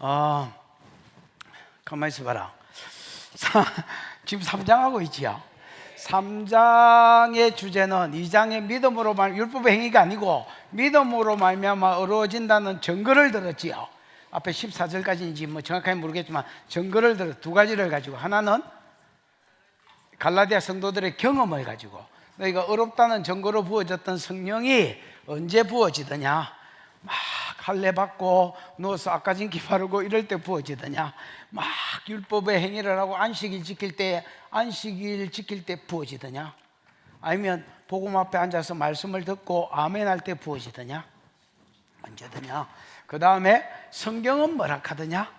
어, 가만히 있어봐라. 지금 3장 하고 있지요. 3장의 주제는 2장의 믿음으로 율법의 행위가 아니고 믿음으로 말미암아 어려워진다는 증거를 들었지요. 앞에 14절까지인지 뭐 정확하게 모르겠지만 증거를 들어 두 가지를 가지고, 하나는 갈라디아 성도들의 경험을 가지고, 너희가 어렵다는 증거로 부어졌던 성령이 언제 부어지더냐, 막 할례 받고 누워서 앞가짐기 바르고 이럴 때 부어지더냐, 막 율법의 행위를 하고 안식일 지킬 때 부어지더냐, 아니면 복음 앞에 앉아서 말씀을 듣고 아멘 할 때 부어지더냐, 언제더냐. 그 다음에 성경은 뭐라 하더냐.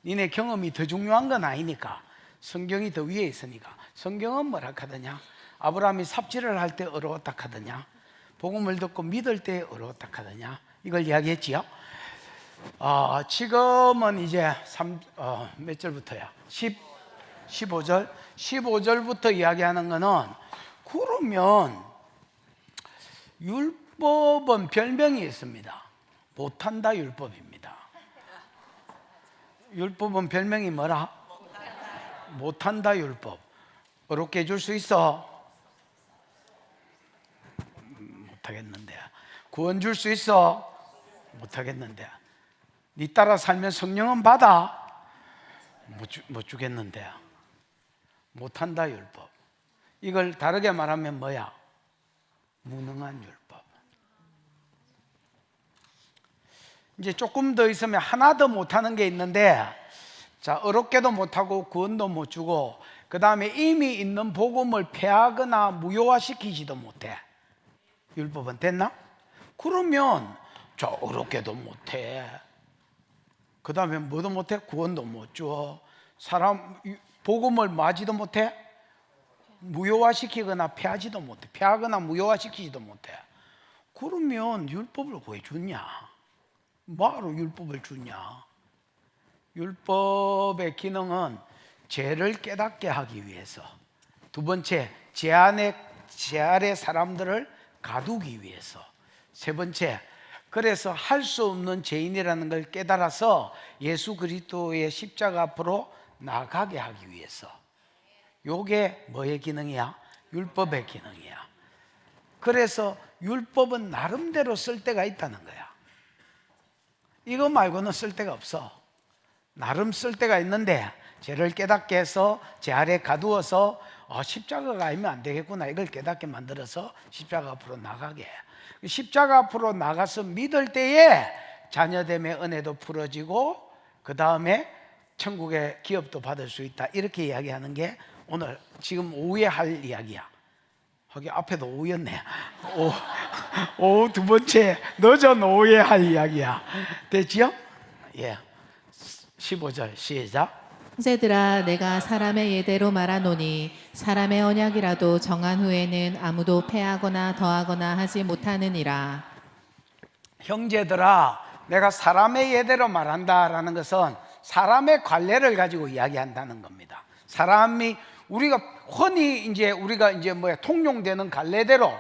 니네 경험이 더 중요한 건 아니니까, 성경이 더 위에 있으니까 성경은 뭐라 하더냐. 아브라함이 삽질을 할 때 어려웠다 하더냐, 복음을 듣고 믿을 때 어려웠다 하더냐, 이걸 이야기했지요. 지금은 이제 몇 절부터야? 15절부터 이야기하는 거는, 그러면 율법은 별명이 있습니다. 못한다 율법입니다. 율법은 별명이 뭐라? 못한다 율법. 어렵게 해줄 수 있어? 못하겠는데. 구원 줄 수 있어? 못하겠는데. 네 따라 살면 성령은 받아? 못 주겠는데. 못한다 율법. 이걸 다르게 말하면 뭐야? 무능한 율법. 이제 조금 더 있으면 하나 더 못하는 게 있는데, 자, 어렵게도 못하고 구원도 못 주고, 그 다음에 이미 있는 복음을 폐하거나 무효화시키지도 못해. 율법은 됐나? 그러면 저 어렵게도 못해, 그 다음에 뭐도 못해? 구원도 못 줘. 사람 복음을 마지도 못해? 무효화시키거나 폐하지도 못해. 폐하거나 무효화시키지도 못해. 그러면 율법을 왜 주냐? 뭐하러 율법을 주냐? 율법의 기능은 죄를 깨닫게 하기 위해서, 두 번째 죄 아래 사람들을 가두기 위해서, 세 번째 그래서 할 수 없는 죄인이라는 걸 깨달아서 예수 그리스도의 십자가 앞으로 나가게 하기 위해서. 요게 뭐의 기능이야? 율법의 기능이야. 그래서 율법은 나름대로 쓸 데가 있다는 거야. 이거 말고는 쓸 데가 없어. 나름 쓸 데가 있는데, 죄를 깨닫게 해서 죄 아래 가두어서 십자가가 아니면 안 되겠구나, 이걸 깨닫게 만들어서 십자가 앞으로 나가게 해. 십자가 앞으로 나가서 믿을 때에 자녀됨의 은혜도 풀어지고, 그 다음에 천국의 기업도 받을 수 있다, 이렇게 이야기하는 게 오늘 지금 오후에 할 이야기야. 하긴 앞에도 오후였네. 오후 두 번째 늦은 오후에 할 이야기야. 됐지요? 예. 15절 시작. 형제들아, 내가 사람의 예대로 말하노니 사람의 언약이라도 정한 후에는 아무도 폐하거나 더하거나 하지 못하느니라. 형제들아, 내가 사람의 예대로 말한다라는 것은 사람의 관례를 가지고 이야기한다는 겁니다. 사람이 우리가 흔히 우리가 통용되는 관례대로,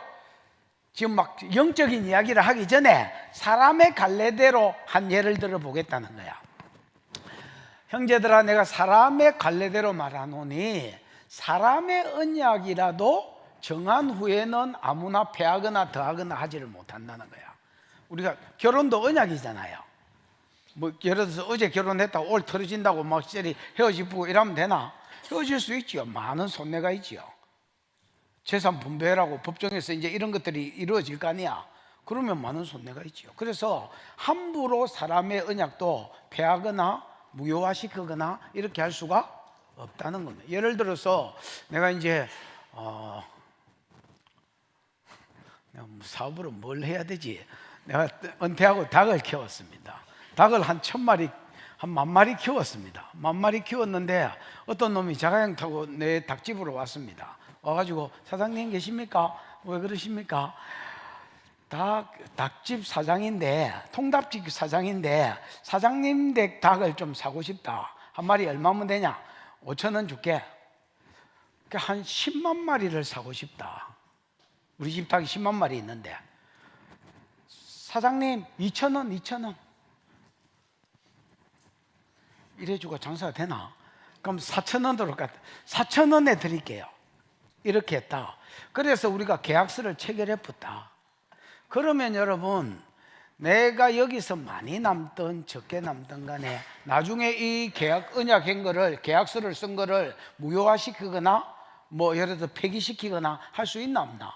지금 막 영적인 이야기를 하기 전에 사람의 관례대로 한 예를 들어 보겠다는 거야. 형제들아, 내가 사람의 관례대로 말하노니 사람의 언약이라도 정한 후에는 아무나 폐하거나 더하거나 하지를 못한다는 거야. 우리가 결혼도 언약이잖아요. 뭐 예를 들어서 어제 결혼했다고 오늘 틀어진다고 막 헤어지고 이러면 되나? 헤어질 수 있지요. 많은 손해가 있지요. 재산 분배라고 법정에서 이런 것들이 이루어질 거 아니야. 그러면 많은 손해가 있지요. 그래서 함부로 사람의 언약도 폐하거나 무효화시키거나 이렇게 할 수가 없다는 겁니다. 예를 들어서 내가 사업으로 뭘 해야 되지? 내가 은퇴하고 닭을 키웠습니다. 닭을 한 1000마리, 한 10,000마리 키웠습니다. 10,000마리 키웠는데 어떤 놈이 자가용 타고 내 닭집으로 왔습니다. 와가지고 사장님 계십니까? 왜 그러십니까? 닭집 사장인데, 통닭집 사장인데 사장님 댁 닭을 좀 사고 싶다. 한 마리 얼마면 되냐? 5,000원 줄게. 한 10만 마리를 사고 싶다. 우리 집 닭이 10만 마리 있는데, 사장님 2,000원. 이래주고 장사가 되나? 그럼 4,000원으로 4,000원에 드릴게요. 이렇게 했다. 그래서 우리가 계약서를 체결해 붙다. 그러면 여러분, 내가 여기서 많이 남든 적게 남든 간에 나중에 이 계약 언약한 거를, 계약서를 쓴 거를 무효화시키거나 뭐 예를 들어 폐기시키거나 할 수 있나 없나?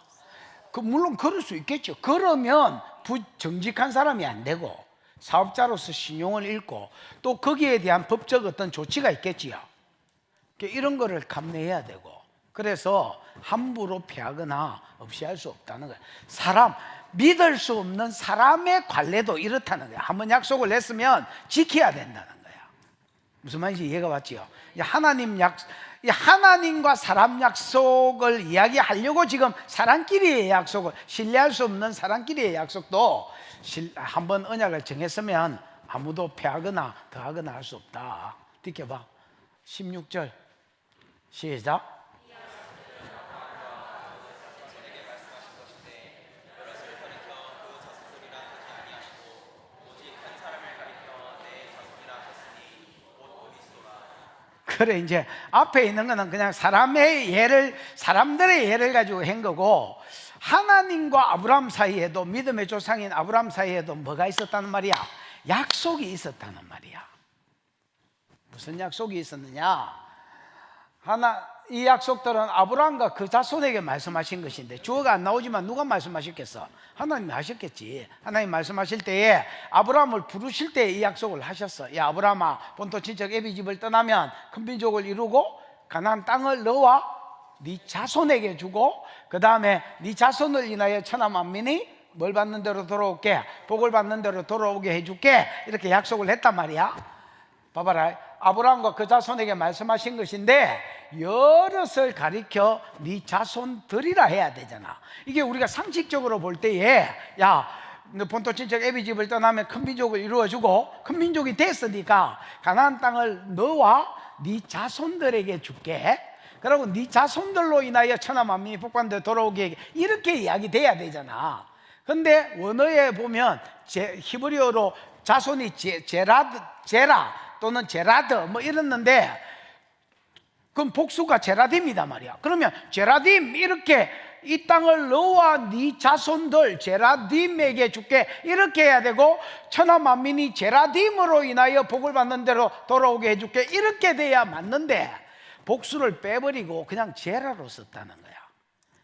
물론 그럴 수 있겠죠. 그러면 정직한 사람이 안 되고 사업자로서 신용을 잃고 또 거기에 대한 법적 어떤 조치가 있겠지요. 이런 거를 감내해야 되고, 그래서 함부로 피하거나 없이 할 수 없다는 거예요. 믿을 수 없는 사람의 관례도 이렇다는 거예요. 한번 약속을 했으면 지켜야 된다는 거예요. 무슨 말인지 이해가 왔지요? 하나님과 사람 약속을 이야기하려고 지금 사람끼리의 약속을, 신뢰할 수 없는 사람끼리의 약속도 한번 언약을 정했으면 아무도 패하거나 더하거나 할 수 없다. 느껴봐. 16절 시작. 그래, 이제 앞에 있는 거는 그냥 사람들의 예를 가지고 한 거고, 하나님과 아브라함 사이에도, 믿음의 조상인 아브라함 사이에도 뭐가 있었다는 말이야? 약속이 있었다는 말이야. 무슨 약속이 있었느냐? 이 약속들은 아브라함과 그 자손에게 말씀하신 것인데, 주어가 안 나오지만 누가 말씀하셨겠어? 하나님이 하셨겠지. 하나님 말씀하실 때에 아브라함을 부르실 때 이 약속을 하셨어. 야 아브라함아, 본토 친척 애비 집을 떠나면 큰 민족을 이루고 가나안 땅을 너와 네 자손에게 주고, 그 다음에 네 자손을 인하여 천하 만민이 뭘 받는 대로 돌아올게, 복을 받는 대로 돌아오게 해줄게, 이렇게 약속을 했단 말이야. 봐봐라, 아브라함과 그 자손에게 말씀하신 것인데 여럿을 가리켜 네 자손들이라 해야 되잖아. 이게 우리가 상식적으로 볼 때에, 야 너 본토 친척 애비 집을 떠나면 큰 민족을 이루어주고 큰 민족이 됐으니까 가나안 땅을 너와 네 자손들에게 줄게, 그리고 네 자손들로 인하여 천하 만민이 복받는 데 돌아오게, 이렇게 이야기 돼야 되잖아. 근데 원어에 보면 히브리어로 자손이 제라 또는 제라드 뭐 이랬는데, 그럼 복수가 제라딤이다 말이야. 그러면 제라딤, 이렇게 이 땅을 너와 네 자손들 제라딤에게 줄게, 이렇게 해야 되고, 천하 만민이 제라딤으로 인하여 복을 받는 대로 돌아오게 해줄게, 이렇게 돼야 맞는데 복수를 빼버리고 그냥 제라로 썼다는 거야.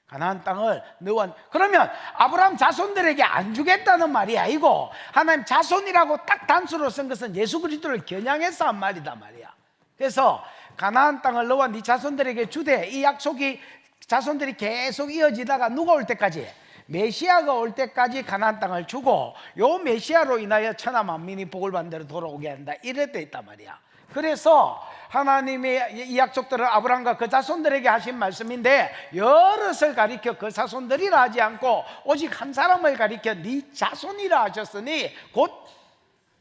가나안 땅을 너와, 그러면 아브라함 자손들에게 안 주겠다는 말이 아니고, 하나님 자손이라고 딱 단수로 쓴 것은 예수 그리스도를 겨냥해서 한 말이다 말이야. 그래서 가나안 땅을 너와 네 자손들에게 주되, 이 약속이 자손들이 계속 이어지다가 누가 올 때까지, 메시아가 올 때까지 가나안 땅을 주고, 요 메시아로 인하여 천하 만민이 복을 받는 대로 돌아오게 한다, 이래 돼 있단 말이야. 그래서 하나님의 이 약속들은 아브라함과 그 자손들에게 하신 말씀인데, 여럿을 가리켜 그 자손들이라 하지 않고 오직 한 사람을 가리켜 네 자손이라 하셨으니 곧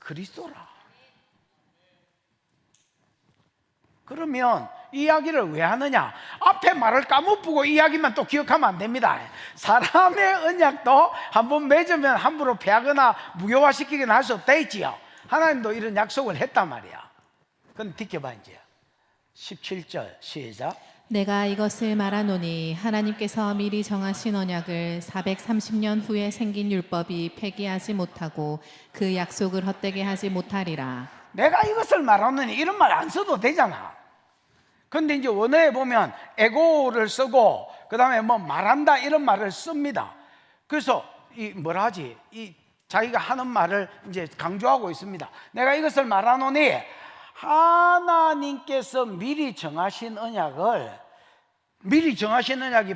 그리스도라. 그러면 이 이야기를 왜 하느냐? 앞에 말을 까먹고 이야기만 또 기억하면 안 됩니다. 사람의 언약도 한번 맺으면 함부로 패하거나 무효화시키거나 할 수 없다 했지요. 하나님도 이런 약속을 했단 말이야. 그럼 지켜봐. 이제 17절 시작. 내가 이것을 말하노니 하나님께서 미리 정하신 언약을 430년 후에 생긴 율법이 폐기하지 못하고 그 약속을 헛되게 하지 못하리라. 내가 이것을 말하노니, 이런 말 안 써도 되잖아. 근데 이제 원어에 보면 에고를 쓰고 그 다음에 뭐 말한다 이런 말을 씁니다. 그래서 뭐라 하지? 자기가 하는 말을 이제 강조하고 있습니다. 내가 이것을 말하노니 하나님께서 미리 정하신 언약이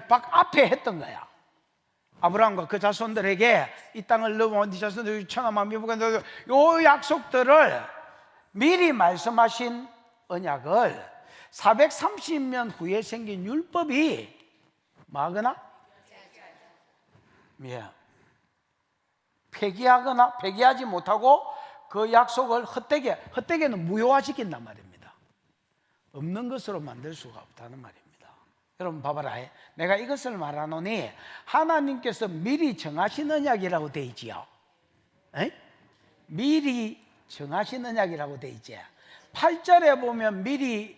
박 앞에 했던 거야. 아브라함과 그 자손들에게 이 땅을 너와 네 자손들이 천하 만민이 복을 받는 요 약속들을 미리 말씀하신 언약을 430년 후에 생긴 율법이 뭐하거나 폐기하지 못하고 그 약속을 헛되게는 무효화시킨단 말입니다. 없는 것으로 만들 수가 없다는 말입니다. 여러분 봐봐라. 내가 이것을 말하노니 하나님께서 미리 정하신 언약이라고 되어 있지요. 미리 정하신 언약이라고 돼 있지. 8절에 보면 미리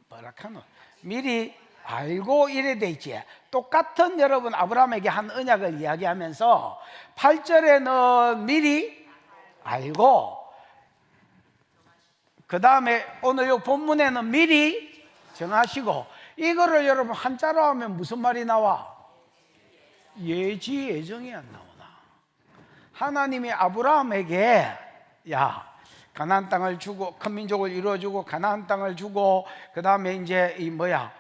뭐라 카노? 미리 알고 이래 돼 있지. 똑같은 여러분 아브라함에게 한 언약을 이야기하면서 8절에는 미리 알고, 그 다음에 오늘 이 본문에는 미리 정하시고, 이거를 여러분 한자로 하면 무슨 말이 나와? 예지 예정이 안 나오나? 하나님이 아브라함에게 야 가나안 땅을 주고 큰 민족을 이루어주고 가나안 땅을 주고, 그 다음에 이제 이 뭐야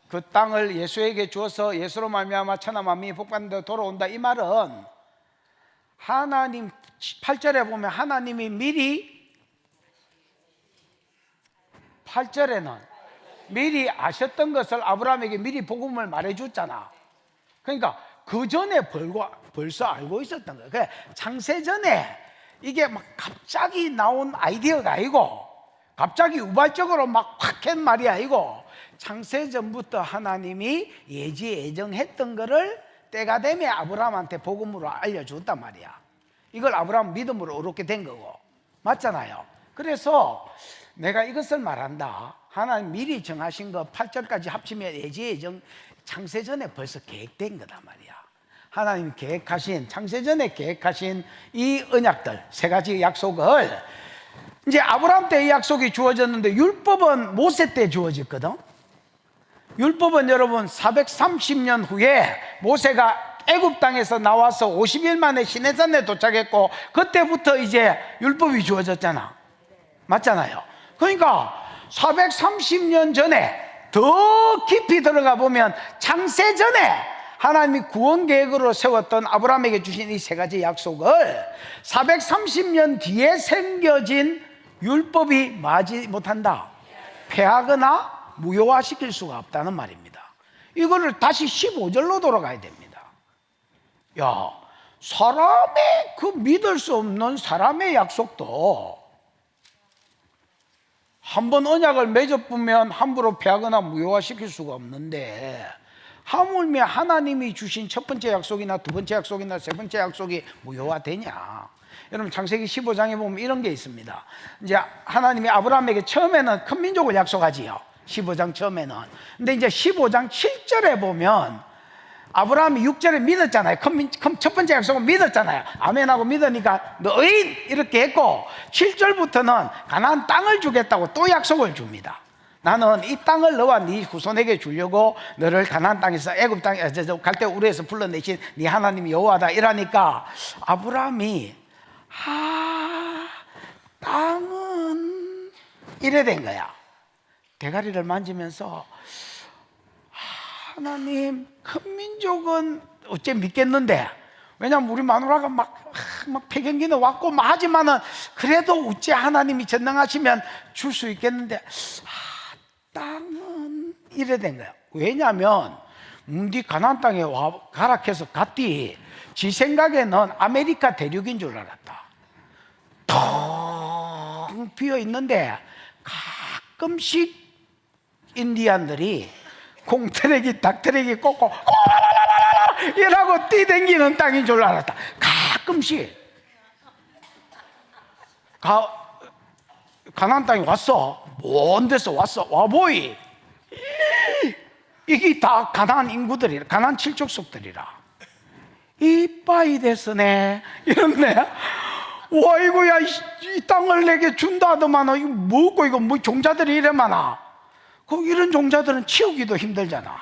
그 땅을 예수에게 주어서 예수로 말미암아 천하 만민이 복받는 데 돌아온다, 이 말은 하나님 8절에 보면 하나님이 미리 8절에는 미리 아셨던 것을 아브라함에게 미리 복음을 말해줬잖아. 그러니까 그 전에 벌써 알고 있었던 거예요. 그래, 창세전에 이게 막 갑자기 나온 아이디어가 아니고, 갑자기 우발적으로 막 확 한 말이 아니고, 창세전부터 하나님이 예지예정했던 거를 때가 되면 아브라함한테 복음으로 알려줬단 말이야. 이걸 아브라함 믿음으로 얻게 된 거고, 맞잖아요. 그래서 내가 이것을 말한다. 하나님 미리 정하신 거 8절까지 합치면 예지예정, 창세전에 벌써 계획된 거단 말이야. 하나님 계획하신, 창세전에 계획하신 이 언약들 세 가지 약속을 이제 아브라함 때 이 약속이 주어졌는데, 율법은 모세 때 주어졌거든. 율법은 여러분 430년 후에 모세가 애굽 땅에서 나와서 50일 만에 시내산에 도착했고, 그때부터 이제 율법이 주어졌잖아. 맞잖아요. 그러니까 430년 전에 더 깊이 들어가 보면 창세전에 하나님이 구원 계획으로 세웠던 아브라함에게 주신 이 세 가지 약속을 430년 뒤에 생겨진 율법이 마지 못한다, 폐하거나 무효화시킬 수가 없다는 말입니다. 이거를 다시 15절로 돌아가야 됩니다. 야, 사람의 그 믿을 수 없는 사람의 약속도 한번 언약을 맺어보면 함부로 폐하거나 무효화시킬 수가 없는데, 하물며 하나님이 주신 첫 번째 약속이나 두 번째 약속이나 세 번째 약속이 무효화되냐? 여러분 창세기 15장에 보면 이런 게 있습니다. 이제 하나님이 아브라함에게 처음에는 큰 민족을 약속하지요, 15장 처음에는. 근데 이제 15장 7절에 보면 아브라함이 6절에 믿었잖아요. 첫 번째 약속은 믿었잖아요. 아멘하고 믿으니까 너희 이렇게 했고, 7절부터는 가나안 땅을 주겠다고 또 약속을 줍니다. 나는 이 땅을 너와 네 후손에게 주려고 너를 가나안 땅에서 애굽 땅에 갈대 우르에서 불러내신 네 하나님이 여호와다, 이러니까 아브라함이 땅은 이래 된 거야. 대가리를 만지면서 하나님, 큰 민족은 어째 믿겠는데, 왜냐하면 우리 마누라가 막 폐경기는 왔고 막 하지만은 그래도 어째 하나님이 전능하시면 줄 수 있겠는데, 땅은 이래 된 거야. 왜냐하면 네 가나안 땅에 가락해서 갔디, 지 생각에는 아메리카 대륙인 줄 알았다. 텅 비어 있는데 가끔씩 인디안들이 공트레기 닭트레기 꽂고 이라고 뛰댕기는 땅인 줄 알았다. 가끔씩 가나안 땅에 왔어. 먼 데서 왔어. 와보이. 이게 다 가나안 인구들이라, 가나안 칠족속들이라. 이빠이 됐으네 이런데, 와이고야 이 땅을 내게 준다 하더만 이거 뭐고, 이거 뭐 종자들이 이래 많아. 이런 종자들은 치우기도 힘들잖아.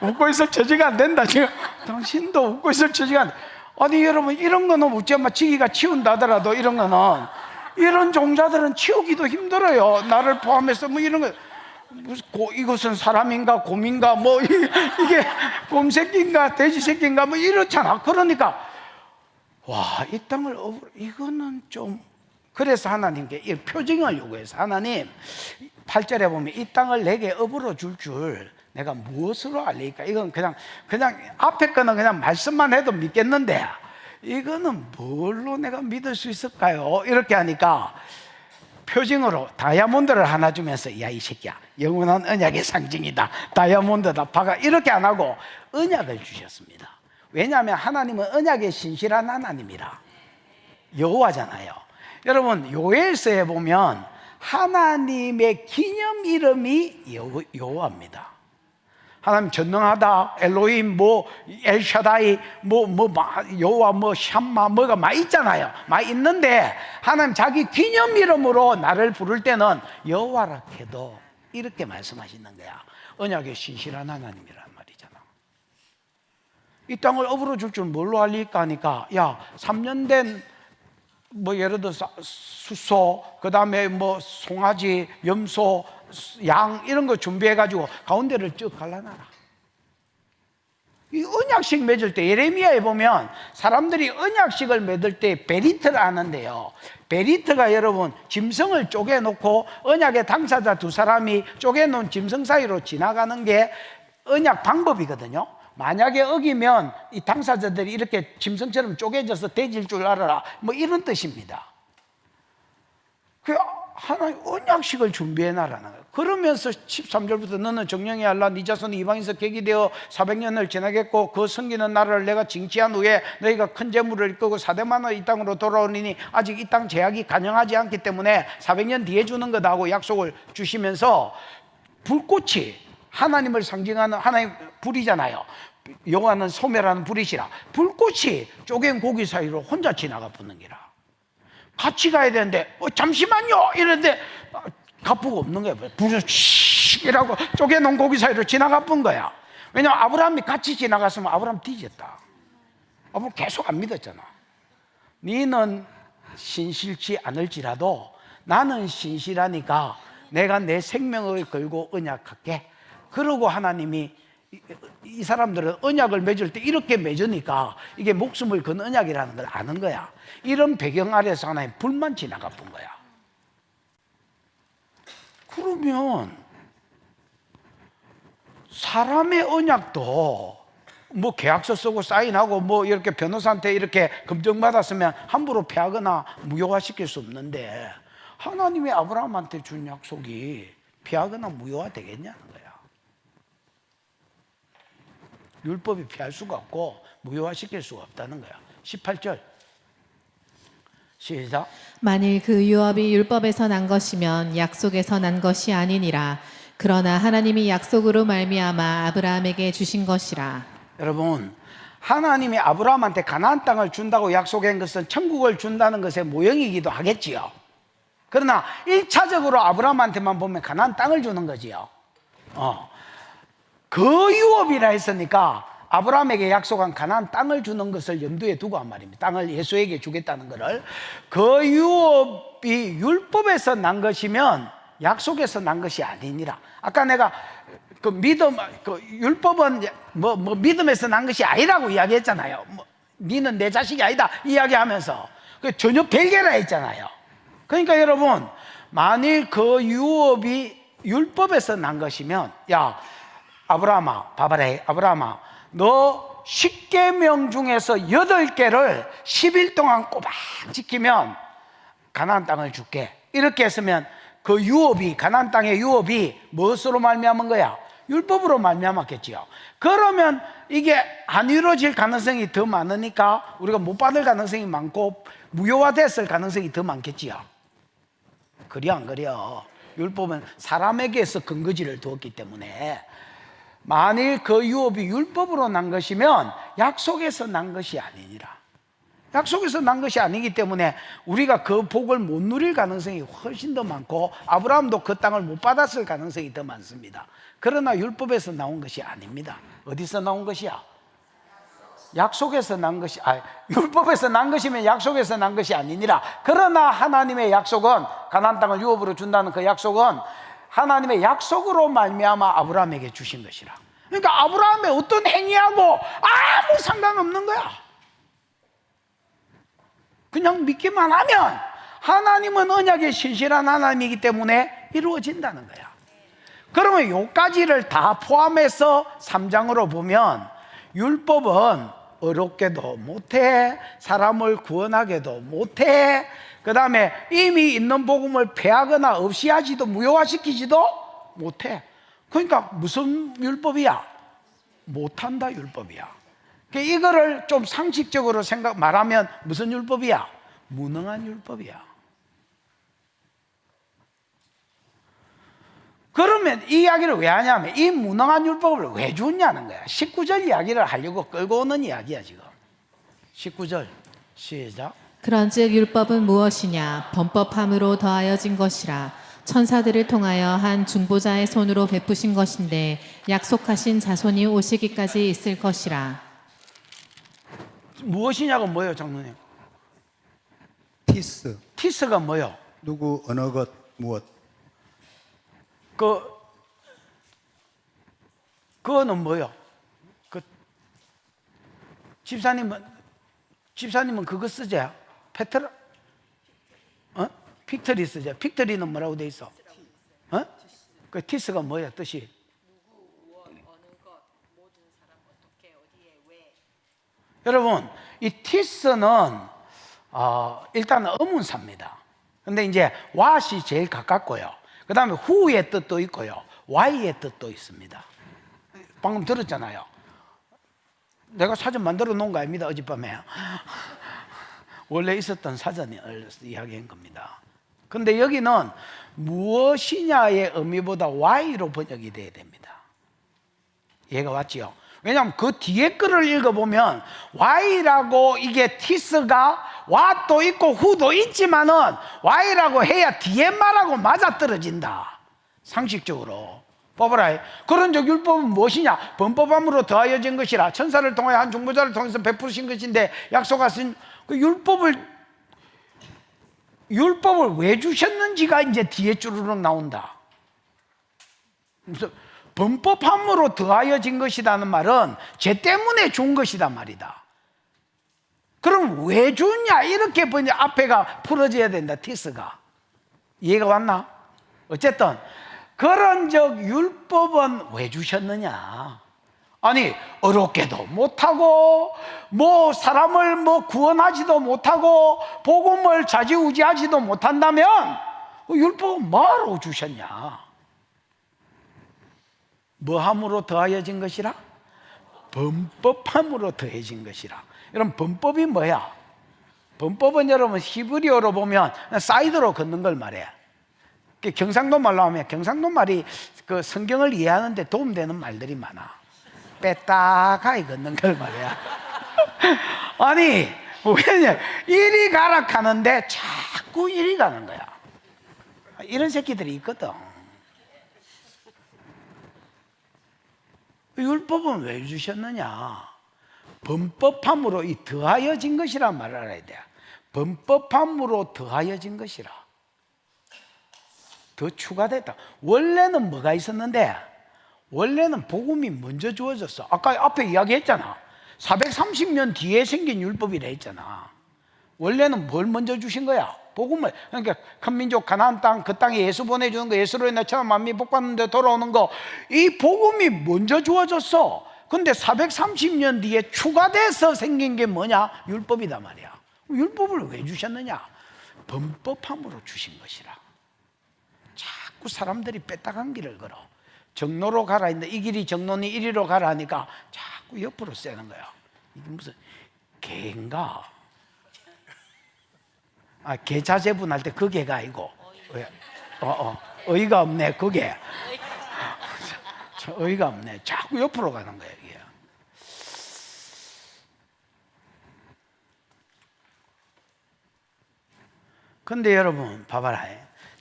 웃고 있을 처지가 안 된다 지금. 당신도 웃고 있을 처지가 안 돼. 아니 여러분, 이런 거는 어쩌면 지기가 치운다 하더라도 이런 거는, 이런 종자들은 치우기도 힘들어요. 나를 포함해서 뭐 이런 거, 이것은 사람인가 곰인가 뭐 이게 곰새끼인가 돼지새끼인가 뭐 이렇잖아. 그러니까 와, 이 땅을 이거는 좀, 그래서 하나님께 이 표징을 요구해서, 하나님 8절에 보면 이 땅을 내게 업으로 줄 내가 무엇으로 알리까? 이건 그냥 앞에 거는 그냥 말씀만 해도 믿겠는데, 이거는 뭘로 내가 믿을 수 있을까요? 이렇게 하니까 표징으로 다이아몬드를 하나 주면서 야 이 새끼야 영원한 언약의 상징이다 다이아몬드다 박아 이렇게 안 하고 언약을 주셨습니다. 왜냐하면 하나님은 언약의 신실한 하나님이라 여호와잖아요. 여러분 요엘서에 보면 하나님의 기념 이름이 여호와입니다. 하나님 전능하다 엘로힘 뭐 엘샤다이 여호와 뭐 샴마 뭐가 많이 있잖아요. 많이 있는데 하나님 자기 기념 이름으로 나를 부를 때는 여호와라 해도 이렇게 말씀하시는 거야. 언약의 신실한 하나님이란 말이잖아. 이 땅을 업으로 줄 줄 뭘로 알릴까 하니까 야 3년 된 뭐 예를 들어서 수소 그다음에 뭐 송아지 염소 양 이런 거 준비해 가지고 가운데를 쭉 갈라놔라. 이 언약식 맺을 때 예레미야에 보면 사람들이 언약식을 맺을 때 베리트를 하는데요. 베리트가 여러분 짐승을 쪼개놓고 언약의 당사자 두 사람이 쪼개놓은 짐승 사이로 지나가는 게 언약 방법이거든요. 만약에 어기면 이 당사자들이 이렇게 짐승처럼 쪼개져서 대질 줄 알아라 뭐 이런 뜻입니다. 그 하나님 언약식을 준비해놔라는 거예요. 그러면서 13절부터 너는 정령이 알라 네 자손이 이방에서 객이되어 400년을 지나겠고 그 섬기는 나라를 내가 징치한 후에 너희가 큰 재물을 이끌고 사대만으로 이 땅으로 돌아오니 아직 이 땅 제약이 가능하지 않기 때문에 400년 뒤에 주는 거다 하고 약속을 주시면서 불꽃이 하나님을 상징하는 하나님 불이잖아요. 여호와는 소멸하는 불이시라. 불꽃이 쪼갠 고기 사이로 혼자 지나가 붙는 기라. 같이 가야 되는데 잠시만요 이랬는데 가쁘고 없는 거야. 불을 이라고 쪼개놓은 고기 사이로 지나가 본 거야. 왜냐하면 아브라함이 같이 지나갔으면 아브라함 뒤졌다. 아브라함 계속 안 믿었잖아. 너는 신실치 않을지라도 나는 신실하니까 내가 내 생명을 걸고 언약할게. 그러고 하나님이 이 사람들은 언약을 맺을 때 이렇게 맺으니까 이게 목숨을 건 언약이라는 걸 아는 거야. 이런 배경 아래서 하나님 불만 지나가 본 거야. 그러면 사람의 언약도 뭐 계약서 쓰고 사인하고 뭐 이렇게 변호사한테 이렇게 검증받았으면 함부로 폐하거나 무효화시킬 수 없는데 하나님이 아브라함한테 준 약속이 폐하거나 무효화 되겠냐는 거야. 율법이 피할 수가 없고 무효화시킬 수가 없다는 거야. 18절 시작. 만일 그 유업이 율법에서 난 것이면 약속에서 난 것이 아니니라. 그러나 하나님이 약속으로 말미암아 아브라함에게 주신 것이라. 여러분 하나님이 아브라함한테 가나안 땅을 준다고 약속한 것은 천국을 준다는 것의 모형이기도 하겠지요. 그러나 1차적으로 아브라함한테만 보면 가나안 땅을 주는 거지요. 그 유업이라 했으니까 아브라함에게 약속한 가나안 땅을 주는 것을 염두에 두고 한 말입니다. 땅을 예수에게 주겠다는 것을. 그 유업이 율법에서 난 것이면 약속에서 난 것이 아니니라. 아까 내가 그 믿음, 그 율법은 뭐 믿음에서 난 것이 아니라고 이야기했잖아요. 니는 내 자식이 아니다 이야기하면서 그 전혀 별개라 했잖아요. 그러니까 여러분 만일 그 유업이 율법에서 난 것이면 야 아브라함아 봐봐라 아브라함아 너 10계명 중에서 8개를 10일 동안 꼬박 지키면 가나안 땅을 줄게 이렇게 했으면 그 유업이 가나안 땅의 유업이 무엇으로 말미암은 거야? 율법으로 말미암았겠지요. 그러면 이게 안 이루어질 가능성이 더 많으니까 우리가 못 받을 가능성이 많고 무효화됐을 가능성이 더 많겠지요. 그래 안 그래요? 율법은 사람에게서 근거지를 두었기 때문에 만일 그 유업이 율법으로 난 것이면 약속에서 난 것이 아니니라. 약속에서 난 것이 아니기 때문에 우리가 그 복을 못 누릴 가능성이 훨씬 더 많고 아브라함도 그 땅을 못 받았을 가능성이 더 많습니다. 그러나 율법에서 나온 것이 아닙니다. 어디서 나온 것이야? 약속에서 난 것이 율법에서 난 것이면 약속에서 난 것이 아니니라. 그러나 하나님의 약속은 가나안 땅을 유업으로 준다는 그 약속은 하나님의 약속으로 말미암아 아브라함에게 주신 것이라. 그러니까 아브라함의 어떤 행위하고 아무 상관없는 거야. 그냥 믿기만 하면 하나님은 언약의 신실한 하나님이기 때문에 이루어진다는 거야. 그러면 요까지를 다 포함해서 3장으로 보면 율법은 어렵게도 못해, 사람을 구원하게도 못해, 그 다음에 이미 있는 복음을 폐하거나 없이하지도 무효화시키지도 못해. 그러니까 무슨 율법이야? 못한다 율법이야. 그러니까 이거를 좀 상식적으로 말하면 무슨 율법이야? 무능한 율법이야. 그러면 이 이야기를 왜 하냐면 이 무능한 율법을 왜 줬냐는 거야. 19절 이야기를 하려고 끌고 오는 이야기야 지금. 19절 시작. 그런즉 율법은 무엇이냐? 범법함으로 더하여진 것이라. 천사들을 통하여 한 중보자의 손으로 베푸신 것인데 약속하신 자손이 오시기까지 있을 것이라. 무엇이냐고 뭐예요 장로님? 티스. 티스가 뭐예요? 누구 어느 것 무엇. 그거는 뭐예요? 집사님은 그거 쓰죠? 페트라? 픽터리 쓰죠? 픽터리는 뭐라고 돼 있어? 그 티스가 뭐야 뜻이? 여러분 이 티스는 일단은 의문사입니다. 근데 이제 왓이 제일 가깝고요. 그 다음에 후의 뜻도 있고요. Y의 뜻도 있습니다. 방금 들었잖아요. 내가 사전 만들어 놓은 거 아닙니다. 어젯밤에 원래 있었던 사전을 이야기한 겁니다. 근데 여기는 무엇이냐의 의미보다 Y로 번역이 돼야 됩니다. 이해가 왔지요? 왜냐하면 그 뒤에 글을 읽어보면 Y라고 이게 티스가 what도 있고 who도 있지만은 Y라고 해야 뒤에 말하고 맞아떨어진다. 상식적으로 봐봐라. 그런즉 율법은 무엇이냐? 범법함으로 더하여진 것이라. 천사를 통하여 한 중보자를 통해서 베푸신 것인데 약속하신 그 율법을 왜 주셨는지가 이제 뒤에 쭈르륵 나온다. 그래서 범법함으로 더하여진 것이라는 말은 죄 때문에 준 것이다 말이다. 그럼 왜 주냐? 이렇게 앞에가 풀어져야 된다. 티스가. 이해가 왔나? 어쨌든 그런즉 율법은 왜 주셨느냐? 아니 어렵게도 못하고 사람을 구원하지도 못하고 복음을 좌지우지하지도 못한다면 율법은 뭐하러 주셨냐? 뭐함으로 더하여진 것이라? 범법함으로 더해진 것이라. 여러분 범법이 뭐야? 범법은 여러분 히브리어로 보면 사이드로 걷는 걸 말해. 경상도 말로 하면 경상도 말이 그 성경을 이해하는데 도움되는 말들이 많아. 빼딱하게 걷는 걸 말이야. 아니 왜냐 이리 가라 하는데 자꾸 이리 가는 거야. 이런 새끼들이 있거든. 율법은 왜 주셨느냐? 범법함으로 이 더하여진 것이란 말을 알아야 돼. 범법함으로 더하여진 것이라. 더 추가됐다. 원래는 뭐가 있었는데 원래는 복음이 먼저 주어졌어. 아까 앞에 이야기했잖아. 430년 뒤에 생긴 율법이라 했잖아. 원래는 뭘 먼저 주신 거야? 복음을. 그러니까 큰 민족 가나안 땅, 그 땅에 예수 보내주는 거, 예수로 인해 천하 만민이 복받는데 돌아오는 거, 이 복음이 먼저 주어졌어. 근데 430년 뒤에 추가돼서 생긴 게 뭐냐? 율법이다 말이야. 율법을 왜 주셨느냐? 범법함으로 주신 것이라. 자꾸 사람들이 빼딱한 길을 걸어. 정로로 가라 했는데 이 길이 정로니 이리로 가라 하니까 자꾸 옆으로 쐬는 거야. 이게 무슨 개인가? 개 자제분할 때 그 개가 아니고 어이가 없네 그게. 어이가 없네. 자꾸 옆으로 가는 거야 이게. 근데 여러분 봐봐라.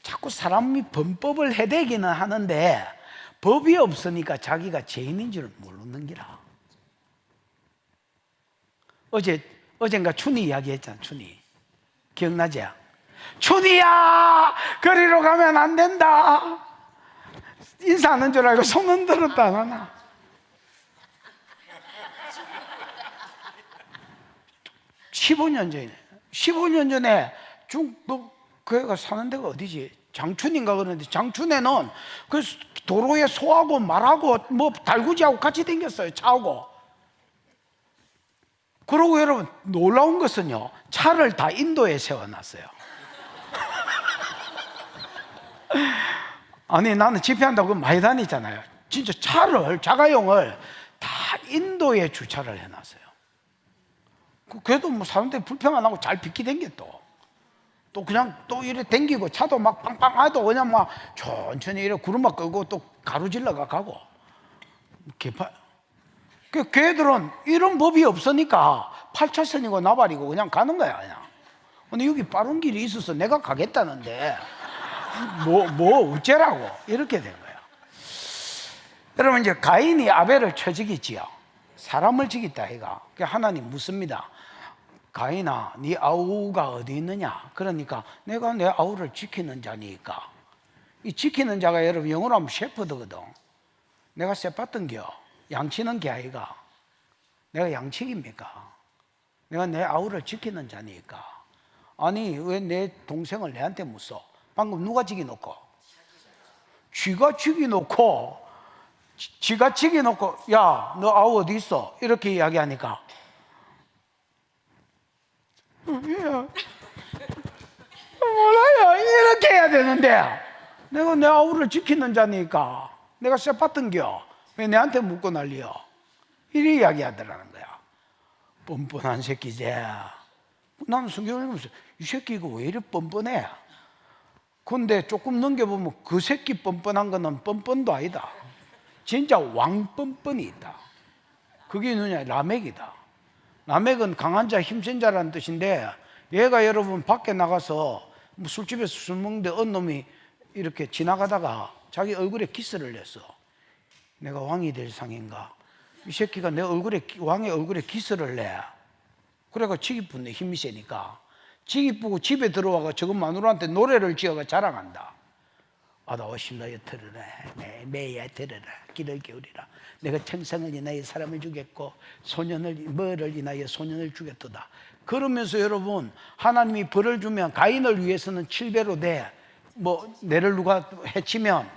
자꾸 사람이 범법을 해대기는 하는데 법이 없으니까 자기가 죄인인 줄 모르는 기라. 어젠가 춘이 이야기했잖아. 춘이 기억나지? 춘이야 거리로 가면 안 된다. 인사하는 줄 알고 손 흔들었다 안 하나? 15년 전에 그 애가 사는 데가 어디지? 장춘인가 그러는데 장춘에는 그 도로에 소하고 말하고 달구지하고 같이 댕겼어요. 차하고. 그리고 여러분 놀라운 것은요, 차를 다 인도에 세워놨어요. 아니 나는 집회한다고 많이 다니잖아요. 진짜 차를, 자가용을 다 인도에 주차를 해놨어요. 그래도 뭐 사람들이 불평 안 하고 잘 비키 댕겨. 또 그냥 또 이래 댕기고, 차도 막 빵빵하도 그냥 막 천천히 이래 구르막 끌고 또 가로질러가 가고. 개판. 걔들은 이런 법이 없으니까 8차선이고 나발이고 그냥 가는 거야 그냥. 근데 여기 빠른 길이 있어서 내가 가겠다는데 뭐 어째라고 이렇게 된 거야. 여러분, 이제 가인이 아벨을 쳐 죽였지요. 사람을 죽였다 아이가. 하나님 묻습니다. 가인아, 네 아우가 어디 있느냐? 그러니까 내가 내 아우를 지키는 자니까. 이 지키는 자가 여러분 영어로 하면 셰퍼드거든. 내가 쎄봤던겨. 양치는 게 아이가. 내가 양치기입니까? 내가 내 아우를 지키는 자니까. 아니 왜 내 동생을 내한테 묻어? 방금 누가 죽여놓고? 쥐가 죽여놓고, 지가 죽여놓고, 야 너 아우 어디 있어? 이렇게 이야기하니까 몰라요 이렇게 해야 되는데, 내가 내 아우를 지키는 자니까 내가 쎄봤던겨 왜 내한테 묻고 난리여? 이렇게 이야기하더라는 거야. 뻔뻔한 새끼지. 나는 성경을 읽으면서 이 새끼 이거 왜 이리 뻔뻔해? 근데 조금 넘겨보면 그 새끼 뻔뻔한 거는 뻔뻔도 아니다. 진짜 왕뻔뻔이 있다. 그게 누구냐? 라멕이다. 라멕은 강한 자, 힘센 자라는 뜻인데, 얘가 여러분 밖에 나가서 뭐 술집에서 술 먹는데 어느 놈이 이렇게 지나가다가 자기 얼굴에 키스를 했어. 내가 왕이 될 상인가? 이 새끼가 내 얼굴에, 왕의 얼굴에 키스를 내. 그래가 지기 뿐네, 힘이 세니까. 지기 뿌고 집에 들어와가 저거 마누라한테 노래를 지어가 자랑한다. 아다오실라여 들으라, 매야 들으라, 귀를 기울이라. 내가 천상을 인하여 사람을 죽였고 뭐를 인하여 소년을 죽였도다. 그러면서 여러분, 하나님이 벌을 주면 가인을 위해서는 7배로 내, 뭐 내를 누가 해치면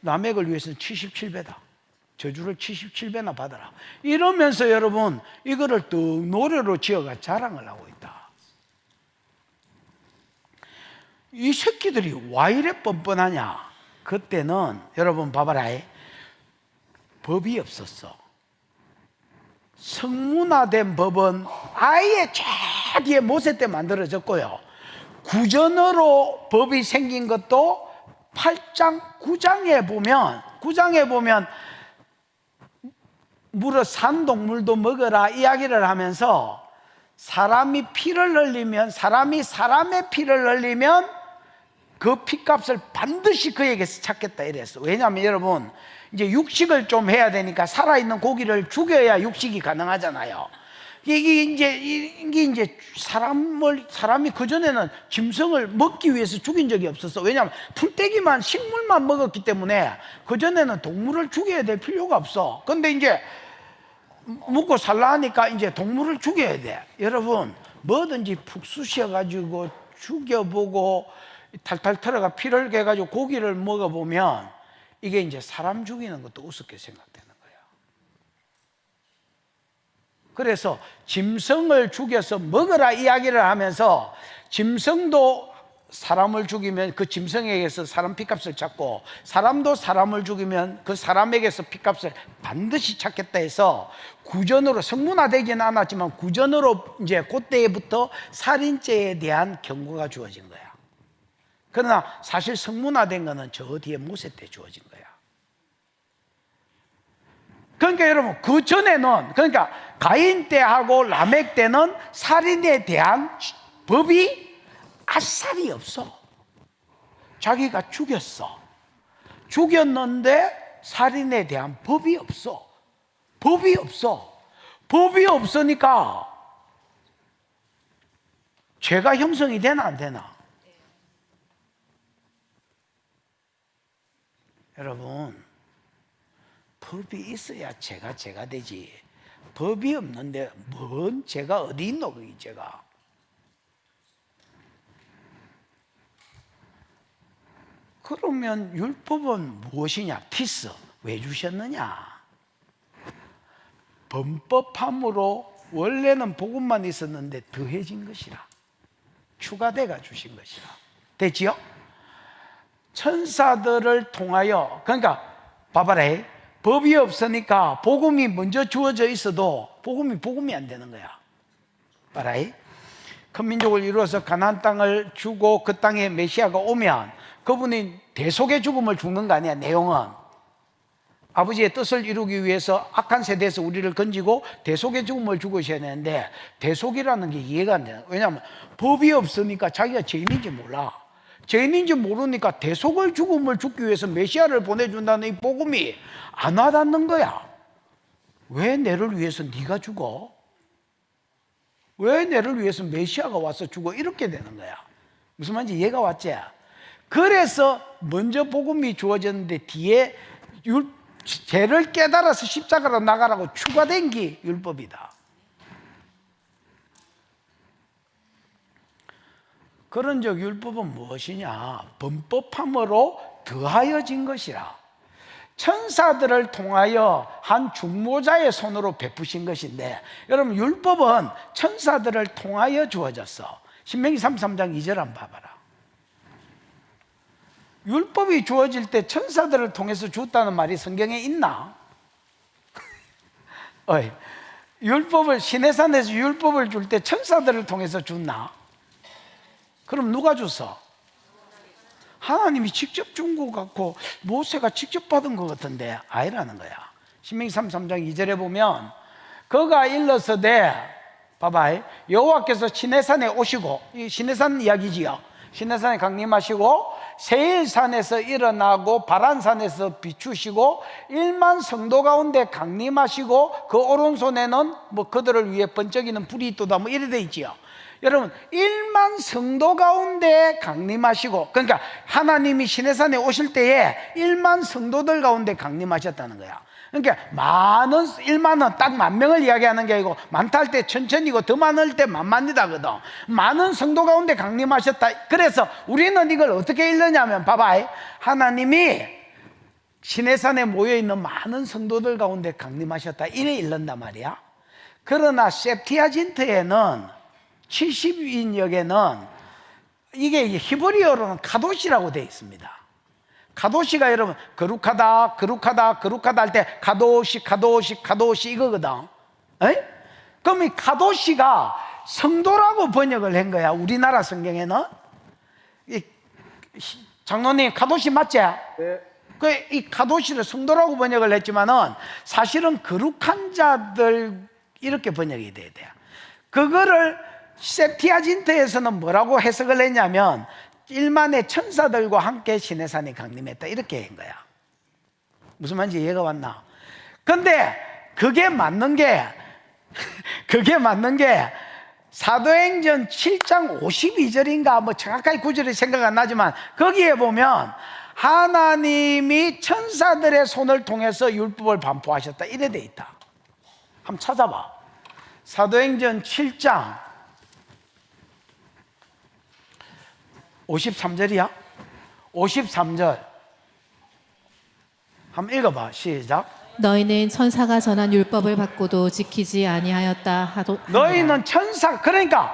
라멕을 위해서는 77배다. 저주를 77배나 받아라. 이러면서 여러분 이거를 또 노래로 지어가 자랑을 하고 있다. 이 새끼들이 와 이래 뻔뻔하냐? 그때는 여러분 봐봐라, 법이 없었어. 성문화된 법은 아예 저 뒤에 모세 때 만들어졌고요, 구전으로 법이 생긴 것도 8장 9장에 보면 물어 산 동물도 먹어라 이야기를 하면서, 사람이 피를 흘리면, 사람이 사람의 피를 흘리면 그 피값을 반드시 그에게서 찾겠다 이랬어. 왜냐하면 여러분 이제 육식을 좀 해야 되니까 살아있는 고기를 죽여야 육식이 가능하잖아요. 이게 이제 사람이 그전에는 짐승을 먹기 위해서 죽인 적이 없었어. 왜냐하면 풀떼기만, 식물만 먹었기 때문에 그전에는 동물을 죽여야 될 필요가 없어. 근데 이제 먹고 살라 하니까 이제 동물을 죽여야 돼. 여러분 뭐든지 푹 쑤셔가지고 죽여보고 탈탈 털어가 피를 개가지고 고기를 먹어보면 이게 이제 사람 죽이는 것도 우습게 생각되는 거예요. 그래서 짐승을 죽여서 먹으라 이야기를 하면서, 짐승도 사람을 죽이면 그 짐승에게서 사람 피값을 찾고, 사람도 사람을 죽이면 그 사람에게서 피값을 반드시 찾겠다 해서 구전으로, 성문화되지는 않았지만 구전으로 이제 그때부터 살인죄에 대한 경고가 주어진 거야. 그러나 사실 성문화된 거는 저 뒤에 모세 때 주어진 거야. 그러니까 여러분 그 전에는, 그러니까 가인 때하고 라멕 때는 살인에 대한 법이 아싸리 없어. 자기가 죽였는데 살인에 대한 법이 없어. 법이 없으니까 죄가 형성이 되나 안 되나? 여러분 법이 있어야 죄가 되지. 법이 없는데 뭔 죄가 어디 있노? 그 죄가. 그러면 율법은 무엇이냐? 티스. 왜 주셨느냐? 범법함으로 원래는 복음만 있었는데 더해진 것이라, 추가돼가 주신 것이라. 됐지요? 천사들을 통하여, 그러니까 봐봐라, 법이 없으니까 복음이 먼저 주어져 있어도 복음이 안 되는 거야. 봐라, 큰 민족을 이루어서 가나안 땅을 주고 그 땅에 메시아가 오면 그분이 대속의 죽음을 죽는 거 아니야. 내용은 아버지의 뜻을 이루기 위해서 악한 세대에서 우리를 건지고 대속의 죽음을 죽으셔야 되는데, 대속이라는 게 이해가 안 돼요. 왜냐하면 법이 없으니까 자기가 죄인인지 몰라. 죄인인지 모르니까 대속의 죽음을 죽기 위해서 메시아를 보내준다는 이 복음이 안 와닿는 거야. 왜 내를 위해서 네가 죽어? 왜 내를 위해서 메시아가 와서 죽어? 이렇게 되는 거야. 무슨 말인지 이해가 왔지? 그래서 먼저 복음이 주어졌는데 뒤에 죄를 깨달아서 십자가로 나가라고 추가된 게 율법이다. 그런즉 율법은 무엇이냐? 범법함으로 더하여진 것이라. 천사들을 통하여 한 중보자의 손으로 베푸신 것인데, 여러분 율법은 천사들을 통하여 주어졌어. 신명기 33장 2절 한번 봐봐라. 율법이 주어질 때 천사들을 통해서 주었다는 말이 성경에 있나? 어이, 율법을, 시내산에서 율법을 줄 때 천사들을 통해서 줬나? 그럼 누가 줬어? 하나님이 직접 준 것 같고 모세가 직접 받은 것 같은데 아니라는 거야. 신명기 33장 2절에 보면 그가 일러서되, 봐봐, 여호와께서 시내산에 오시고, 이 시내산 이야기지요. 시내산에 강림하시고 세일산에서 일어나고 바란산에서 비추시고 1만 성도 가운데 강림하시고 그 오른손에는 뭐 그들을 위해 번쩍이는 불이 있도다, 뭐 이래 돼 있지요. 여러분 1만 성도 가운데 강림하시고, 그러니까 하나님이 시내산에 오실 때에 1만 성도들 가운데 강림하셨다는 거야. 그러니까 1만은 딱 10,000명을 이야기하는 게 아니고, 많다 할 때 천천이고 더 많을 때 만만이다거든. 많은 성도 가운데 강림하셨다. 그래서 우리는 이걸 어떻게 읽느냐면, 봐봐, 하나님이 시내산에 모여있는 많은 성도들 가운데 강림하셨다, 이래 읽는단 말이야. 그러나 septuagint에는 70인역에는 이게 히브리어로는 카도시라고 되어 있습니다. 카도시가 여러분 거룩하다 할 때 카도시 이거거든. 에이? 그럼 이 카도시가 성도라고 번역을 한 거야. 우리나라 성경에는. 장로님 카도시 맞지? 네. 이 카도시를 성도라고 번역을 했지만은 사실은 거룩한 자들 이렇게 번역이 돼야 돼요. 그거를 septuagint에서는 뭐라고 해석을 했냐면 1만의 천사들과 함께 시내산에 강림했다, 이렇게 한 거야. 무슨 말인지 이해가 왔나? 근데 그게 맞는 게 사도행전 7장 52절인가 뭐 정확하게 구절이 생각 안 나지만 거기에 보면 하나님이 천사들의 손을 통해서 율법을 반포하셨다, 이래 돼 있다. 한번 찾아봐. 사도행전 7장 53절이야? 53절 한번 읽어봐. 시작. 너희는 천사가 전한 율법을 받고도 지키지 아니하였다 하도. 너희는 천사, 그러니까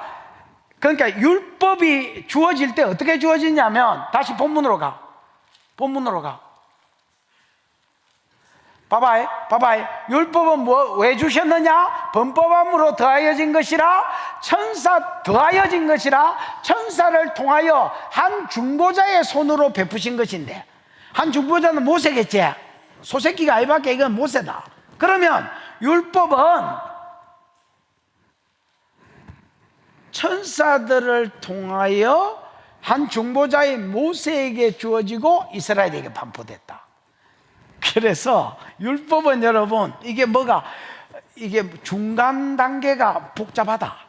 율법이 주어질 때 어떻게 주어지냐면, 다시 본문으로 가. 봐봐. 율법은 왜 주셨느냐? 범법함으로 더하여진 것이라. 더하여진 것이라. 천사를 통하여 한 중보자의 손으로 베푸신 것인데, 한 중보자는 모세겠지. 소새끼가 아이밖에, 이건 모세다. 그러면 율법은 천사들을 통하여 한 중보자의 모세에게 주어지고 이스라엘에게 반포됐다. 그래서 율법은 여러분, 이게 중간 단계가 복잡하다.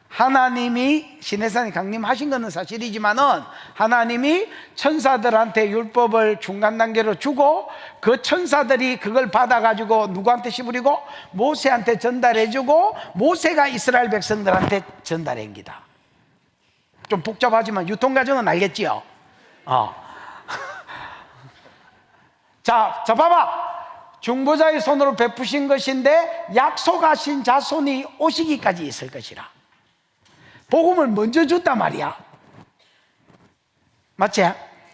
하나님이 시내산에 강림하신 것은 사실이지만은 하나님이 천사들한테 율법을 중간 단계로 주고 그 천사들이 그걸 받아가지고 누구한테 씹으리고? 모세한테 전달해주고 모세가 이스라엘 백성들한테 전달한 기다. 좀 복잡하지만 유통과정은 알겠지요? 자, 봐봐. 중보자의 손으로 베푸신 것인데 약속하신 자손이 오시기까지 있을 것이라. 복음을 먼저 줬단 말이야. 맞지?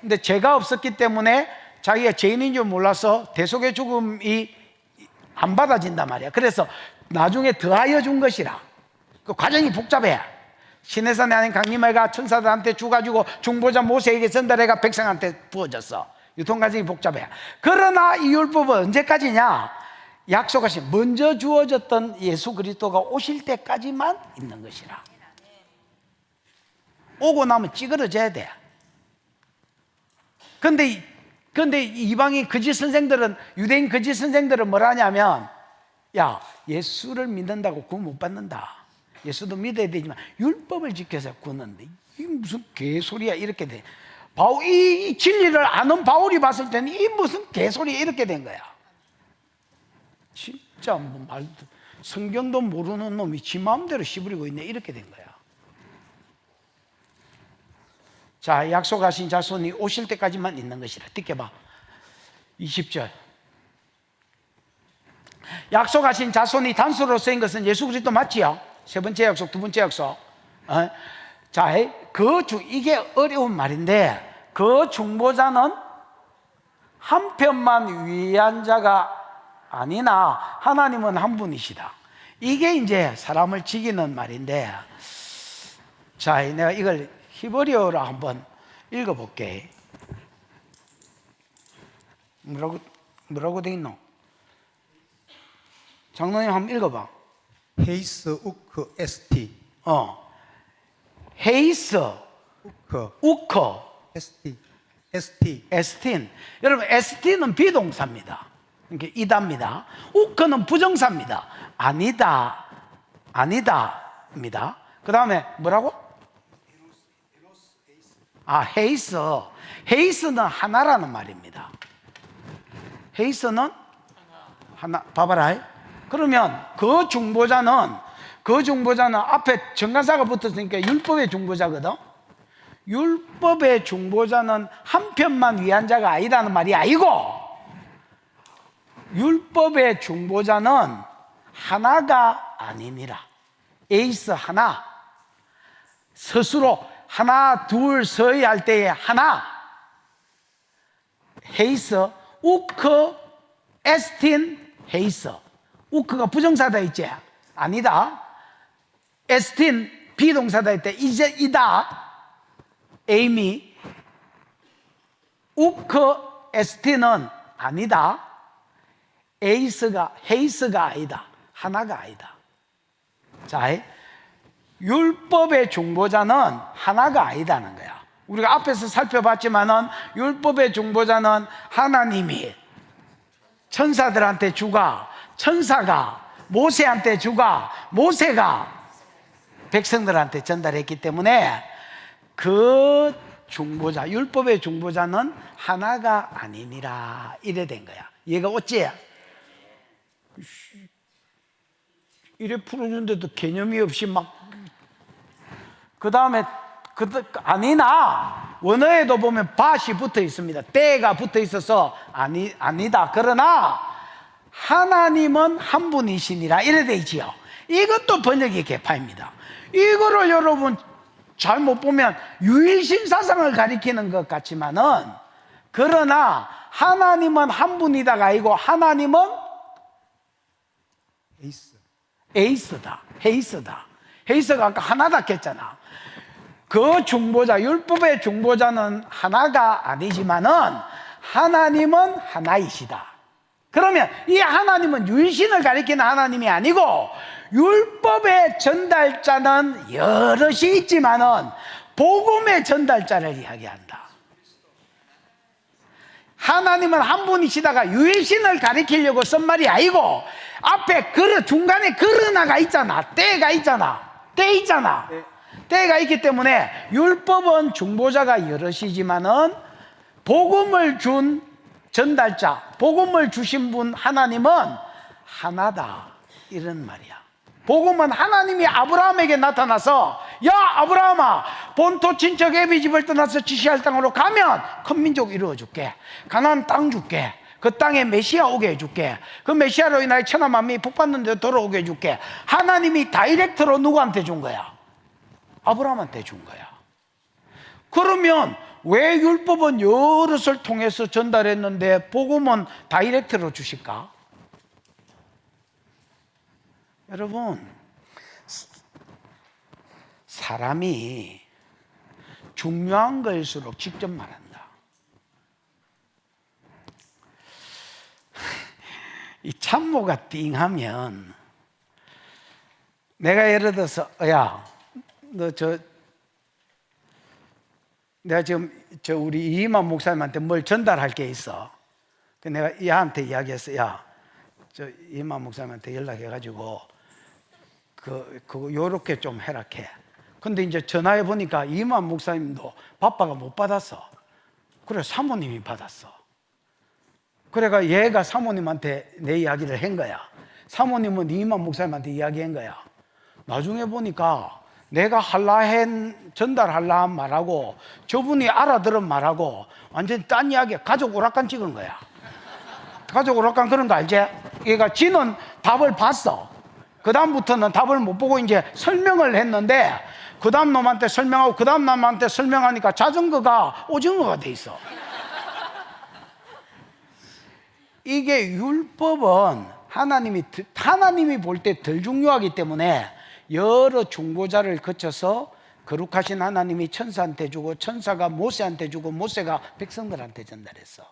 근데 죄가 없었기 때문에 자기가 죄인인 줄 몰라서 대속의 죽음이 안 받아진단 말이야. 그래서 나중에 더하여 준 것이라. 그 과정이 복잡해. 시내산에 아닌 강림아이가 천사들한테 주가지고 중보자 모세에게 전달해가 백성한테 부어졌어. 유통 과정이 복잡해. 그러나 이 율법은 언제까지냐? 약속하신 먼저 주어졌던 예수 그리스도가 오실 때까지만 있는 것이라. 오고 나면 찌그러져야 돼. 근데 이방인 거짓 선생들은, 유대인 거짓 선생들은 뭐라 하냐면, 야, 예수를 믿는다고 구원 못 받는다. 예수도 믿어야 되지만 율법을 지켜서 구원한다. 이게 무슨 개소리야. 이렇게 돼. 이 진리를 아는 바울이 봤을 때는 이 무슨 개소리야. 이렇게 된 거야. 진짜 뭐 말도, 성경도 모르는 놈이 지 마음대로 씹으리고 있네. 이렇게 된 거야. 자, 약속하신 자손이 오실 때까지만 있는 것이라. 듣게 봐. 20절. 약속하신 자손이 단수로 쓰인 것은 예수 그리스도 맞지요? 세 번째 약속, 두 번째 약속. 자, 이게 어려운 말인데, 그 중보자는 한편만 위한 자가 아니나 하나님은 한 분이시다. 이게 이제 사람을 지키는 말인데, 자, 내가 이걸 히브리어로 한번 읽어볼게. 뭐라고 돼 있노? 장로님 한번 읽어봐. 헤이스 우크 ST 헤이스 우커 ST 에스틴. 여러분, 에스틴은 비동사입니다. 이게 이다입니다. 우커는 부정사입니다. 아니다입니다. 그 다음에 뭐라고? 헤이스는 하나라는 말입니다. 헤이스는 하나. 봐봐라. 그러면 그 중보자는 앞에 정관사가 붙었으니까 율법의 중보자거든. 율법의 중보자는 한편만 위한 자가 아니라는 말이 아니고, 율법의 중보자는 하나가 아니니라. 에이스 하나. 스스로 하나 둘 서이 할 때에 하나. 헤이스 우크 에스틴 헤이스. 우크가 부정사다 있지? 아니다. 에스틴 비동사다 있대. 이제 이다. 에이미. 우크 에스틴은 아니다. 헤이스가 아니다. 하나가 아니다. 자, 율법의 중보자는 하나가 아니다는 거야. 우리가 앞에서 살펴봤지만은 율법의 중보자는 하나님이 천사들한테 주가, 천사가 모세한테 주가, 모세가 백성들한테 전달했기 때문에 그 중보자, 율법의 중보자는 하나가 아니니라. 이래 된 거야. 얘가 어찌야? 이래 풀어주는데도 개념이 없이 막. 그 다음에 아니나 원어에도 보면 밭이 붙어 있습니다. 때가 붙어 있어서 아니다. 그러나 하나님은 한 분이시니라. 이래 돼 있지요. 이것도 번역의 개파입니다. 이거를 여러분 잘못 보면 유일신 사상을 가리키는 것 같지만은, 그러나 하나님은 한 분이다가 아니고 하나님은 헤이스다. 헤이스가 아까 하나다 했잖아. 그 중보자, 율법의 중보자는 하나가 아니지만은 하나님은 하나이시다. 그러면 이 하나님은 유일신을 가리키는 하나님이 아니고, 율법의 전달자는 여럿이 있지만은 복음의 전달자를 이야기한다. 하나님은 한 분이시다가 유일신을 가리키려고 쓴 말이 아니고, 앞에 중간에 그러나가 있잖아. 때가 있잖아. 때가 있기 때문에 율법은 중보자가 여럿이지만은 복음을 준 전달자, 복음을 주신 분 하나님은 하나다. 이런 말이야. 복음은 하나님이 아브라함에게 나타나서, 야 아브라함아, 본토 친척 애비 집을 떠나서 지시할 땅으로 가면 큰 민족 이루어줄게, 가나안 땅 줄게, 그 땅에 메시아 오게 해줄게. 그 메시아로 인하여 천하 만민이 복받는 데 돌아오게 해줄게. 하나님이 다이렉트로 누구한테 준 거야? 아브라함한테 준 거야. 그러면 왜 율법은 여럿을 통해서 전달했는데 복음은 다이렉트로 주실까? 여러분, 사람이 중요한 것일수록 직접 말한다. 이 참모가 띵하면 내가 예를 들어서 야, 너 내가 지금 우리 이희만 목사님한테 뭘 전달할 게 있어. 내가 얘한테 이야기했어. 야, 이희만 목사님한테 연락해가지고 그거 요렇게 좀 해라해. 근데 이제 전화해 보니까 이희만 목사님도 바빠가 못 받았어. 그래 사모님이 받았어. 그래가 얘가 사모님한테 내 이야기를 한 거야. 사모님은 이희만 목사님한테 이야기한 거야. 나중에 보니까 내가 전달할라 한 말하고 저분이 알아들은 말하고 완전 딴 이야기, 가족 오락관 찍은 거야. 가족 오락관 그런 거 알지? 얘가 지는 답을 봤어. 그 다음부터는 답을 못 보고 이제 설명을 했는데 그 다음 놈한테 설명하고 그 다음 놈한테 설명하니까 자전거가 오징어가 돼 있어. 이게 율법은 하나님이 볼 때 덜 중요하기 때문에 여러 중보자를 거쳐서 거룩하신 하나님이 천사한테 주고 천사가 모세한테 주고 모세가 백성들한테 전달했어.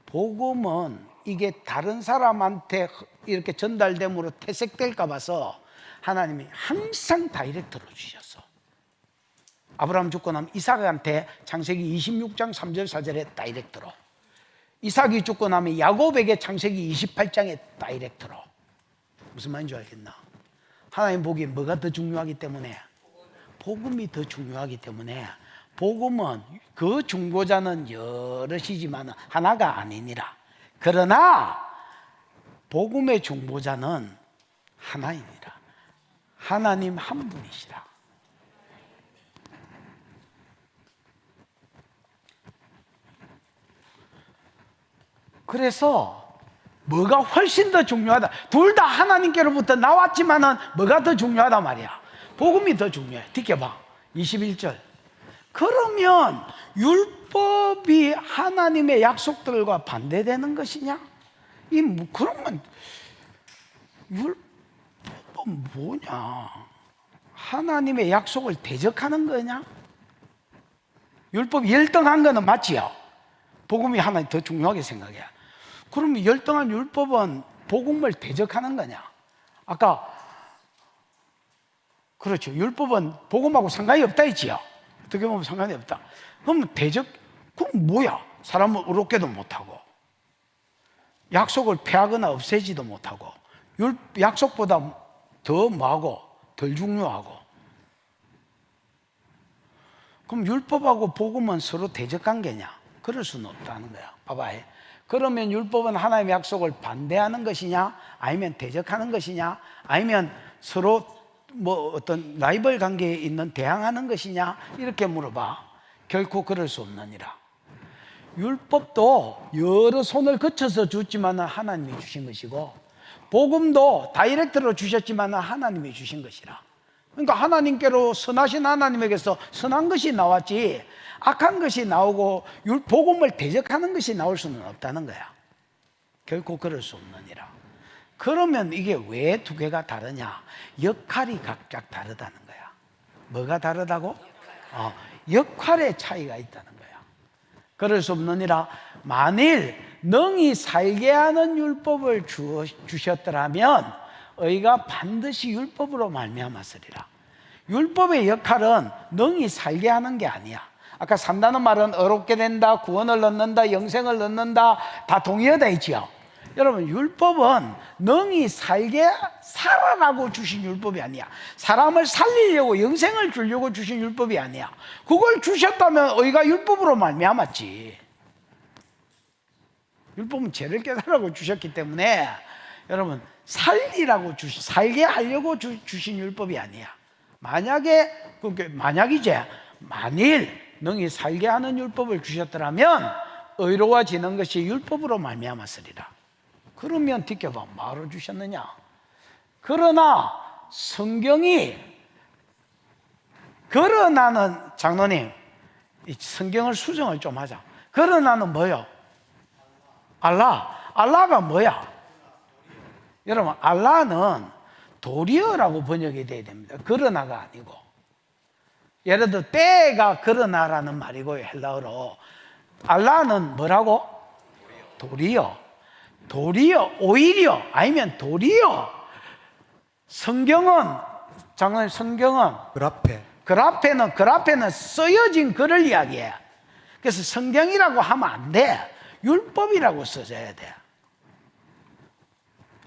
복음은 이게 다른 사람한테 이렇게 전달됨으로 퇴색될까 봐서 하나님이 항상 다이렉트로 주셨어. 아브라함 죽고 나면 이삭한테 창세기 26장 3절 4절에 다이렉트로, 이삭이 죽고 나면 야곱에게 창세기 28장에 다이렉트로. 무슨 말인지 알겠나? 하나님 보기에 뭐가 더 중요하기 때문에? 복음이 더 중요하기 때문에 복음은 그 중보자는 여럿이지만 하나가 아니니라. 그러나 복음의 중보자는 하나이니라. 하나님 한 분이시라. 그래서 뭐가 훨씬 더 중요하다. 둘 다 하나님께로부터 나왔지만은 뭐가 더 중요하다 말이야. 복음이 더 중요해. 듣겨봐. 21절. 그러면 율법이 하나님의 약속들과 반대되는 것이냐? 그러면 율법은 뭐냐? 하나님의 약속을 대적하는 거냐? 율법이 열등한 거는 맞지요? 복음이 하나님 더 중요하게 생각해. 그러면 열등한 율법은 복음을 대적하는 거냐? 아까 그렇죠. 율법은 복음하고 상관이 없다 했지요. 어떻게 보면 상관이 없다. 그럼 그럼 뭐야? 사람을 의롭게도 못하고 약속을 폐하거나 없애지도 못하고 약속보다 더 뭐하고 덜 중요하고. 그럼 율법하고 복음은 서로 대적 관계냐? 그럴 수는 없다는 거야. 봐봐. 그러면 율법은 하나님의 약속을 반대하는 것이냐? 아니면 대적하는 것이냐? 아니면 서로 어떤 라이벌 관계에 있는 대항하는 것이냐? 이렇게 물어봐. 결코 그럴 수 없느니라. 율법도 여러 손을 거쳐서 줬지만 하나님이 주신 것이고 복음도 다이렉트로 주셨지만 하나님이 주신 것이라. 그러니까 하나님께로 선하신 하나님에게서 선한 것이 나왔지 악한 것이 나오고 복음을 대적하는 것이 나올 수는 없다는 거야. 결코 그럴 수 없느니라. 그러면 이게 왜 두 개가 다르냐? 역할이 각각 다르다는 거야. 뭐가 다르다고? 역할의 차이가 있다는 거야. 그럴 수 없느니라. 만일 능히 살게 하는 율법을 주셨더라면 의가 반드시 율법으로 말미암았으리라. 율법의 역할은 능히 살게 하는 게 아니야. 아까 산다는 말은 어렵게 된다, 구원을 얻는다, 영생을 얻는다, 다 동의하다 있지요. 여러분, 율법은 능히 살아라고 주신 율법이 아니야. 사람을 살리려고 영생을 주려고 주신 율법이 아니야. 그걸 주셨다면 의가 율법으로 말미암았지. 율법은 죄를 깨달으라고 주셨기 때문에 여러분, 살게 하려고 주신 율법이 아니야. 만약이지, 만일 능히 살게 하는 율법을 주셨더라면 의로워지는 것이 율법으로 말미암았으리라. 그러면 뒷겨봐 뭐로 주셨느냐? 그러나 성경이 그러나는 장로님 이 성경을 수정을 좀 하자. 그러나는 뭐요? 알라가 뭐야? 여러분 알라는 도리어라고 번역이 돼야 됩니다. 그러나가 아니고. 예를 들어 때가 그러나라는 말이고요. 헬라어로 알라는 뭐라고? 도리어. 오히려 아니면 도리어. 성경은 장로님 성경은 그 앞에는 쓰여진 글을 이야기해. 그래서 성경이라고 하면 안 돼. 율법이라고 써줘야 돼.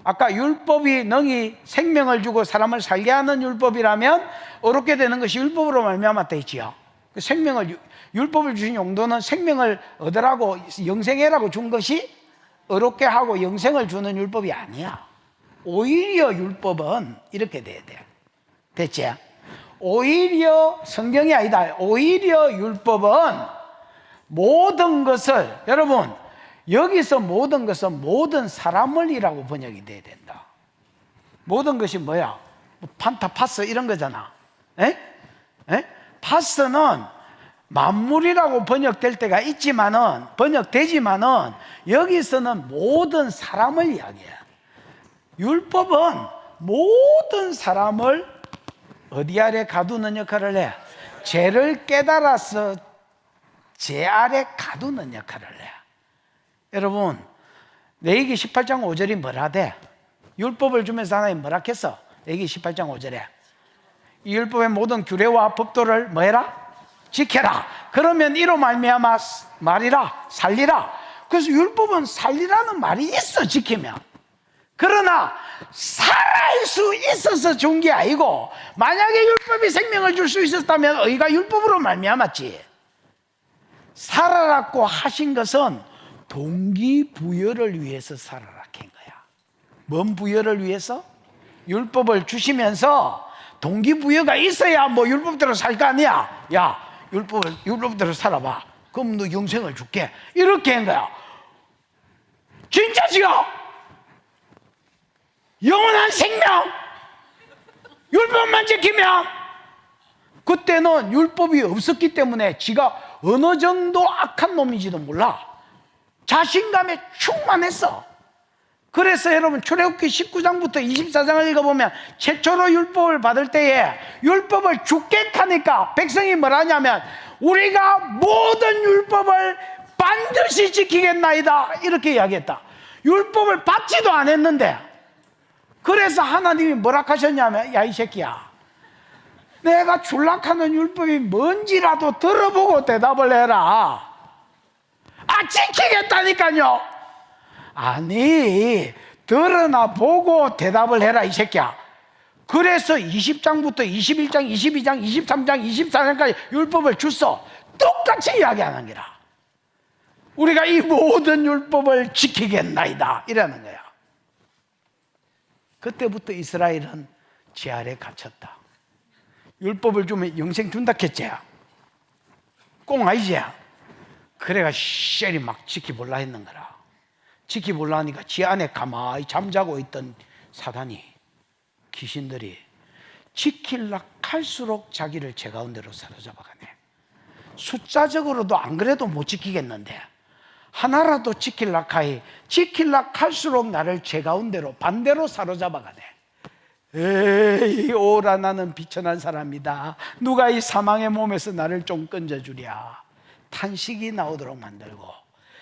아까 율법이 능히 생명을 주고 사람을 살게 하는 율법이라면 어렵게 되는 것이 율법으로 말미암았다 했지요. 율법을 주신 용도는 생명을 얻으라고 영생해라고 준 것이 어렵게 하고 영생을 주는 율법이 아니야. 오히려 율법은 이렇게 돼야 돼. 됐지? 오히려 성경이 아니다. 오히려 율법은 모든 것을 여러분 여기서 모든 것은 모든 사람을이라고 번역이 돼야 된다. 모든 것이 뭐야? 판타 파스 이런 거잖아. 파스는 만물이라고 번역될 때가 번역되지만은 여기서는 모든 사람을 이야기해. 율법은 모든 사람을 어디 아래 가두는 역할을 해? 죄를 깨달아서 죄 아래 가두는 역할을 해. 여러분 레위기 18장 5절이 뭐라 돼? 율법을 주면서 하나님 뭐라 했어? 레위기 18장 5절에 이 율법의 모든 규례와 법도를 뭐해라? 지켜라. 그러면 이로 말미암아 말이라 살리라. 그래서 율법은 살리라는 말이 있어. 지키면. 그러나 살아갈 수 있어서 준 게 아니고 만약에 율법이 생명을 줄 수 있었다면 의가 율법으로 말미암았지. 살아라고 하신 것은 동기부여를 위해서 살아라 한 거야. 뭔 부여를 위해서? 율법을 주시면서 동기부여가 있어야 뭐 율법대로 살 거 아니야. 야 율법대로 살아봐. 그럼 너 영생을 줄게. 이렇게 한 거야. 진짜 지금 영원한 생명 율법만 지키면 그때는 율법이 없었기 때문에 지가 어느 정도 악한 놈인지도 몰라. 자신감에 충만했어. 그래서 여러분 출애굽기 19장부터 24장을 읽어보면 최초로 율법을 받을 때에 율법을 죽게 하니까 백성이 뭐라냐면 우리가 모든 율법을 반드시 지키겠나이다 이렇게 이야기했다. 율법을 받지도 않았는데 그래서 하나님이 뭐라 하셨냐면 야 이 새끼야 내가 줄락하는 율법이 뭔지라도 들어보고 대답을 해라. 지키겠다니까요. 아니 들어나 보고 대답을 해라 이 새끼야. 그래서 20장부터 21장 22장 23장 24장까지 율법을 줬어. 똑같이 이야기하는 거라. 우리가 이 모든 율법을 지키겠나이다 이라는 거야. 그때부터 이스라엘은 죄 아래 갇혔다. 율법을 주면 영생 준다 했지? 꽁 아니지? 그래가 쉐리 막 지키볼라 했는 거라. 지키볼라 하니까 지 안에 가만히 잠자고 있던 사단이 귀신들이 지킬라 할수록 자기를 제 가운데로 사로잡아가네. 숫자적으로도 안 그래도 못 지키겠는데 하나라도 지킬라 할수록 나를 제 가운데로 반대로 사로잡아가네. 에이 오라 나는 비천한 사람이다. 누가 이 사망의 몸에서 나를 좀 건져주랴. 탄식이 나오도록 만들고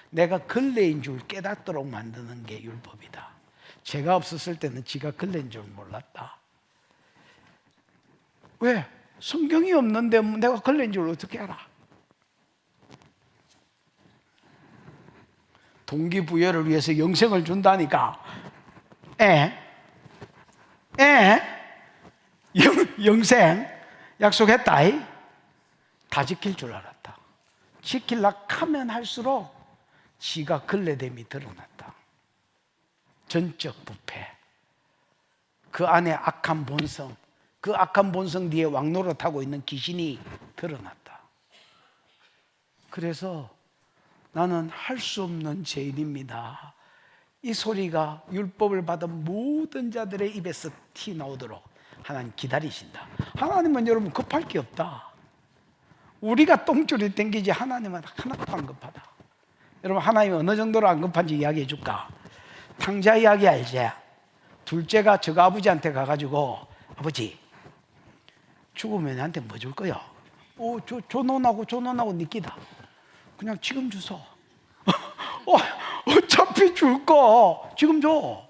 내가 걸레인 줄 깨닫도록 만드는 게 율법이다. 죄가 없었을 때는 지가 걸레인 줄 몰랐다. 왜? 성경이 없는데 내가 걸레인 줄 어떻게 알아? 동기부여를 위해서 영생을 준다니까. 영생 약속했다. 다 지킬 줄 알았다. 지킬라 하면 할수록 지가 걸레됨이 드러났다. 전적 부패, 그 안에 악한 본성, 그 악한 본성 뒤에 왕노릇하고 있는 귀신이 드러났다. 그래서 나는 할 수 없는 죄인입니다. 이 소리가 율법을 받은 모든 자들의 입에서 티 나오도록 하나님 기다리신다. 하나님은 여러분 급할 게 없다. 우리가 똥줄이 땡기지 하나님은 하나도 안 급하다. 여러분 하나님이 어느 정도로 안 급한지 이야기해 줄까? 탕자 이야기 알지? 둘째가 저가 아버지한테 가가지고 아버지 죽으면 나한테 뭐 줄 거야? 조논하고 니끼다. 그냥 지금 주소. 어차피 줄 거 지금 줘.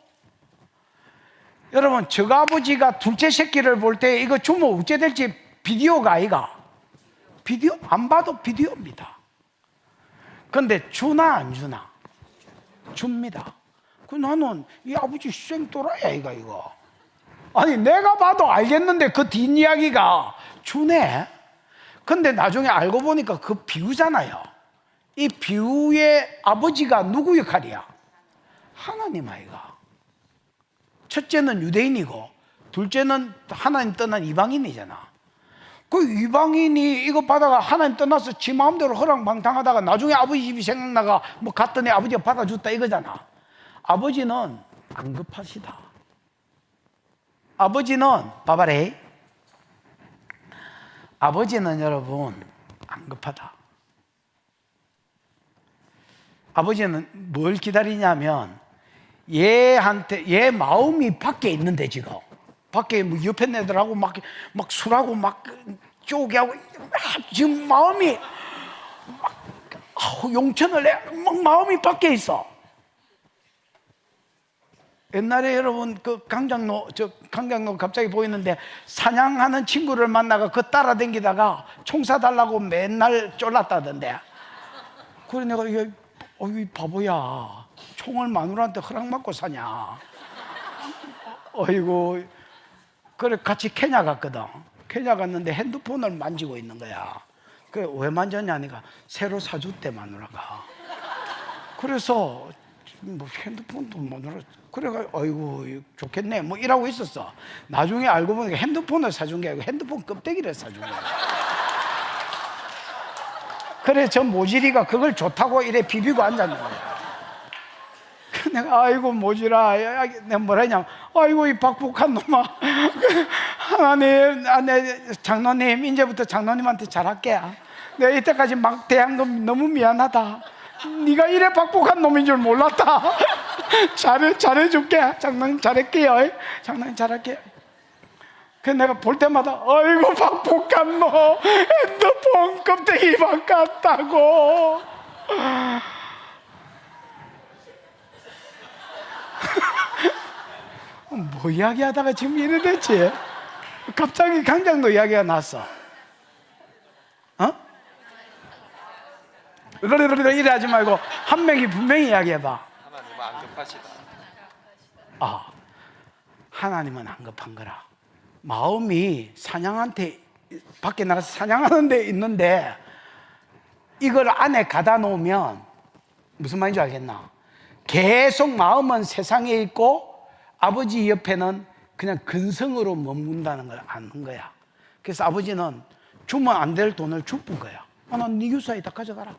여러분 저가 아버지가 둘째 새끼를 볼 때 이거 주면 어째 될지 비디오가 아이가? 비디오 안 봐도 비디오입니다. 근데 주나 안 주나? 줍니다. 그 나는 이 아버지 쌩또라야 이거. 아니 내가 봐도 알겠는데 그 뒷이야기가 주네. 근데 나중에 알고 보니까 그 비유잖아요. 이 비유의 아버지가 누구 역할이야? 하나님 아이가. 첫째는 유대인이고 둘째는 하나님 떠난 이방인이잖아. 그 이방인이 이거 받아가 하나님 떠나서 지 마음대로 허랑방탕하다가 나중에 아버지 집이 생각나가 뭐 갔더니 아버지가 받아줬다 이거잖아. 아버지는 안 급하시다. 아버지는 봐봐래. 아버지는 여러분 안 급하다. 아버지는 뭘 기다리냐면 얘한테 얘 마음이 밖에 있는데 지금 밖에 뭐 옆에 애들하고 막 술하고 막 쪼개하고 지금 마음이 막 용천을 막 마음이 밖에 있어. 옛날에 여러분 그 강장로 갑자기 보이는데 사냥하는 친구를 만나가 그 따라다니다가 총 쏴달라고 맨날 쫄랐다던데. 그래 내가 이 바보야 총을 마누라한테 허락받고 사냐. 어이구. 그래 같이 케냐 갔거든. 케냐 갔는데 핸드폰을 만지고 있는 거야. 그래 왜 만졌냐니까 새로 사줬대 마누라가. 그래서 뭐 핸드폰도 마누라 그래가 어이구 좋겠네 뭐 이러고 있었어. 나중에 알고 보니까 핸드폰을 사준 게 아니고 핸드폰 껍데기를 사준 거야. 그래 저 모질이가 그걸 좋다고 이래 비비고 앉았는 거야. 내가 아이고 모질아 내가 뭐라 했냐 아이고 이 박복한 놈아 하나님 장로님 이제부터 장로님한테 잘할게. 내가 이때까지 막 대한 거 너무 미안하다. 네가 이래 박복한 놈인 줄 몰랐다. 잘해줄게. 장로님 잘할게요. 장로님 잘할게. 그래서 내가 볼 때마다 아이고 박복한 놈 핸드폰 껍데기 바꿨다고. 뭐 이야기하다가 지금 이래 됐지? 갑자기 강장로 이야기가 났어. 이래 하지 말고 한 명이 분명히 이야기해봐. 하나님은 안 급하시다. 하나님은 안 급한 거라. 마음이 사냥한테 밖에 나가서 사냥하는 데 있는데 이걸 안에 가다 놓으면 무슨 말인지 알겠나? 계속 마음은 세상에 있고 아버지 옆에는 그냥 근성으로 머문다는 걸 아는 거야. 그래서 아버지는 주면 안 될 돈을 주쁜 거야. 난 네 유사에 다 가져가라.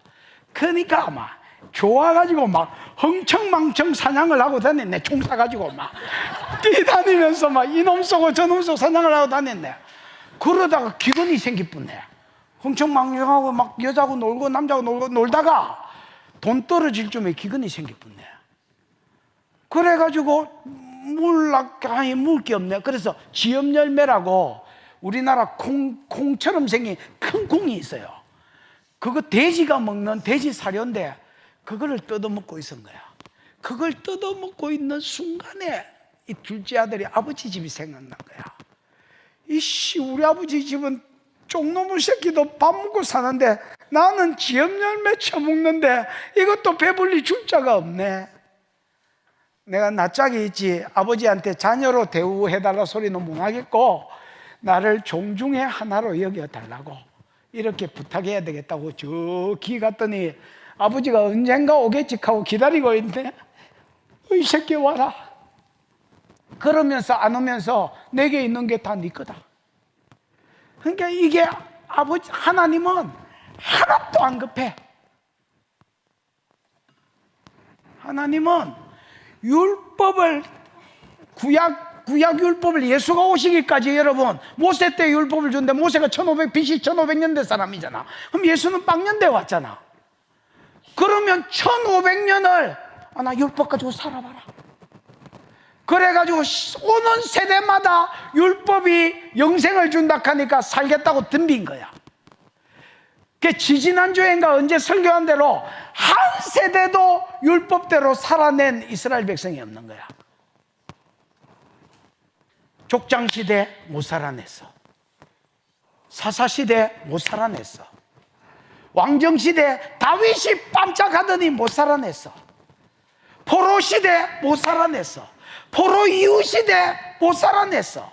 그러니까 막 좋아가지고 막 흥청망청 사냥을 하고 다녔네. 총 쏴가지고 막 뛰다니면서 막 이놈 쏘고 저놈 쏘고 사냥을 하고 다녔네. 그러다가 기근이 생기뿐네. 흥청망청하고 막 여자하고 놀고 남자하고 놀고 놀다가 돈 떨어질 쯤에 기근이 생기뿐네. 그래가지고 물을 게 없네. 그래서 지엽열매라고 우리나라 콩처럼 생긴 큰 콩이 있어요. 그거 돼지가 먹는 돼지 사료인데 그거를 뜯어먹고 있은 거야. 그걸 뜯어먹고 있는 순간에 이 둘째 아들이 아버지 집이 생각난 거야. 우리 아버지 집은 쪽놈의 새끼도 밥 먹고 사는데 나는 지엽열매 처먹는데 이것도 배불리 줄 자가 없네. 내가 낯짝이 있지 아버지한테 자녀로 대우해달라 소리는 못 하겠고 나를 종중의 하나로 여겨달라고 이렇게 부탁해야 되겠다고 저 기 갔더니 아버지가 언젠가 오겠지 하고 기다리고 있네. 이 새끼 와라. 그러면서 안 오면서 내게 있는 게 다 네 거다. 그러니까 이게 아버지 하나님은 하나도 안 급해. 하나님은 율법을 구약 율법을 예수가 오시기까지 여러분 모세 때 율법을 줬는데 모세가 BC 1500년대 사람이잖아. 그럼 예수는 빵년대 왔잖아. 그러면 1500년을 나 율법 가지고 살아봐라. 그래가지고 오는 세대마다 율법이 영생을 준다 하니까 살겠다고 덤빈 거야. 그 지지난주엔가 언제 설교한 대로 한 세대도 율법대로 살아낸 이스라엘 백성이 없는 거야. 족장시대 못 살아냈어. 사사시대 못 살아냈어. 왕정시대 다윗이 깜짝하더니 못 살아냈어. 포로시대 못 살아냈어. 포로 이후 시대 못 살아냈어.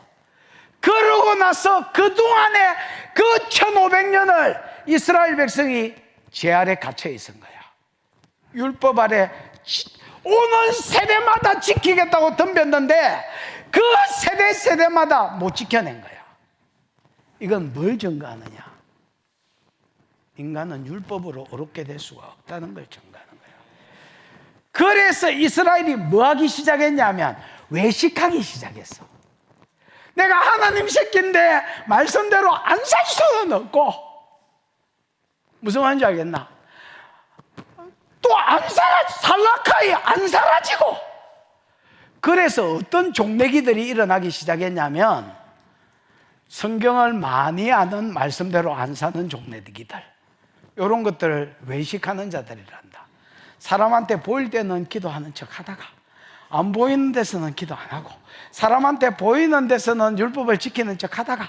그러고 나서 그동안에 그 1500년을 이스라엘 백성이 죄 아래 갇혀 있은 거야. 율법 아래 오는 세대마다 지키겠다고 덤볐는데 그 세대마다 못 지켜낸 거야. 이건 뭘 증거하느냐? 인간은 율법으로 어렵게 될 수가 없다는 걸 증거하는 거야. 그래서 이스라엘이 뭐 하기 시작했냐면 외식하기 시작했어. 내가 하나님 새끼인데 말씀대로 안 살 수는 없고, 무슨 말인지 알겠나? 또 안 살라카이 안 사라지고. 그래서 어떤 종래기들이 일어나기 시작했냐면 성경을 많이 아는 말씀대로 안 사는 종래기들, 이런 것들을 외식하는 자들이란다. 사람한테 보일 때는 기도하는 척 하다가 안 보이는 데서는 기도 안 하고, 사람한테 보이는 데서는 율법을 지키는 척 하다가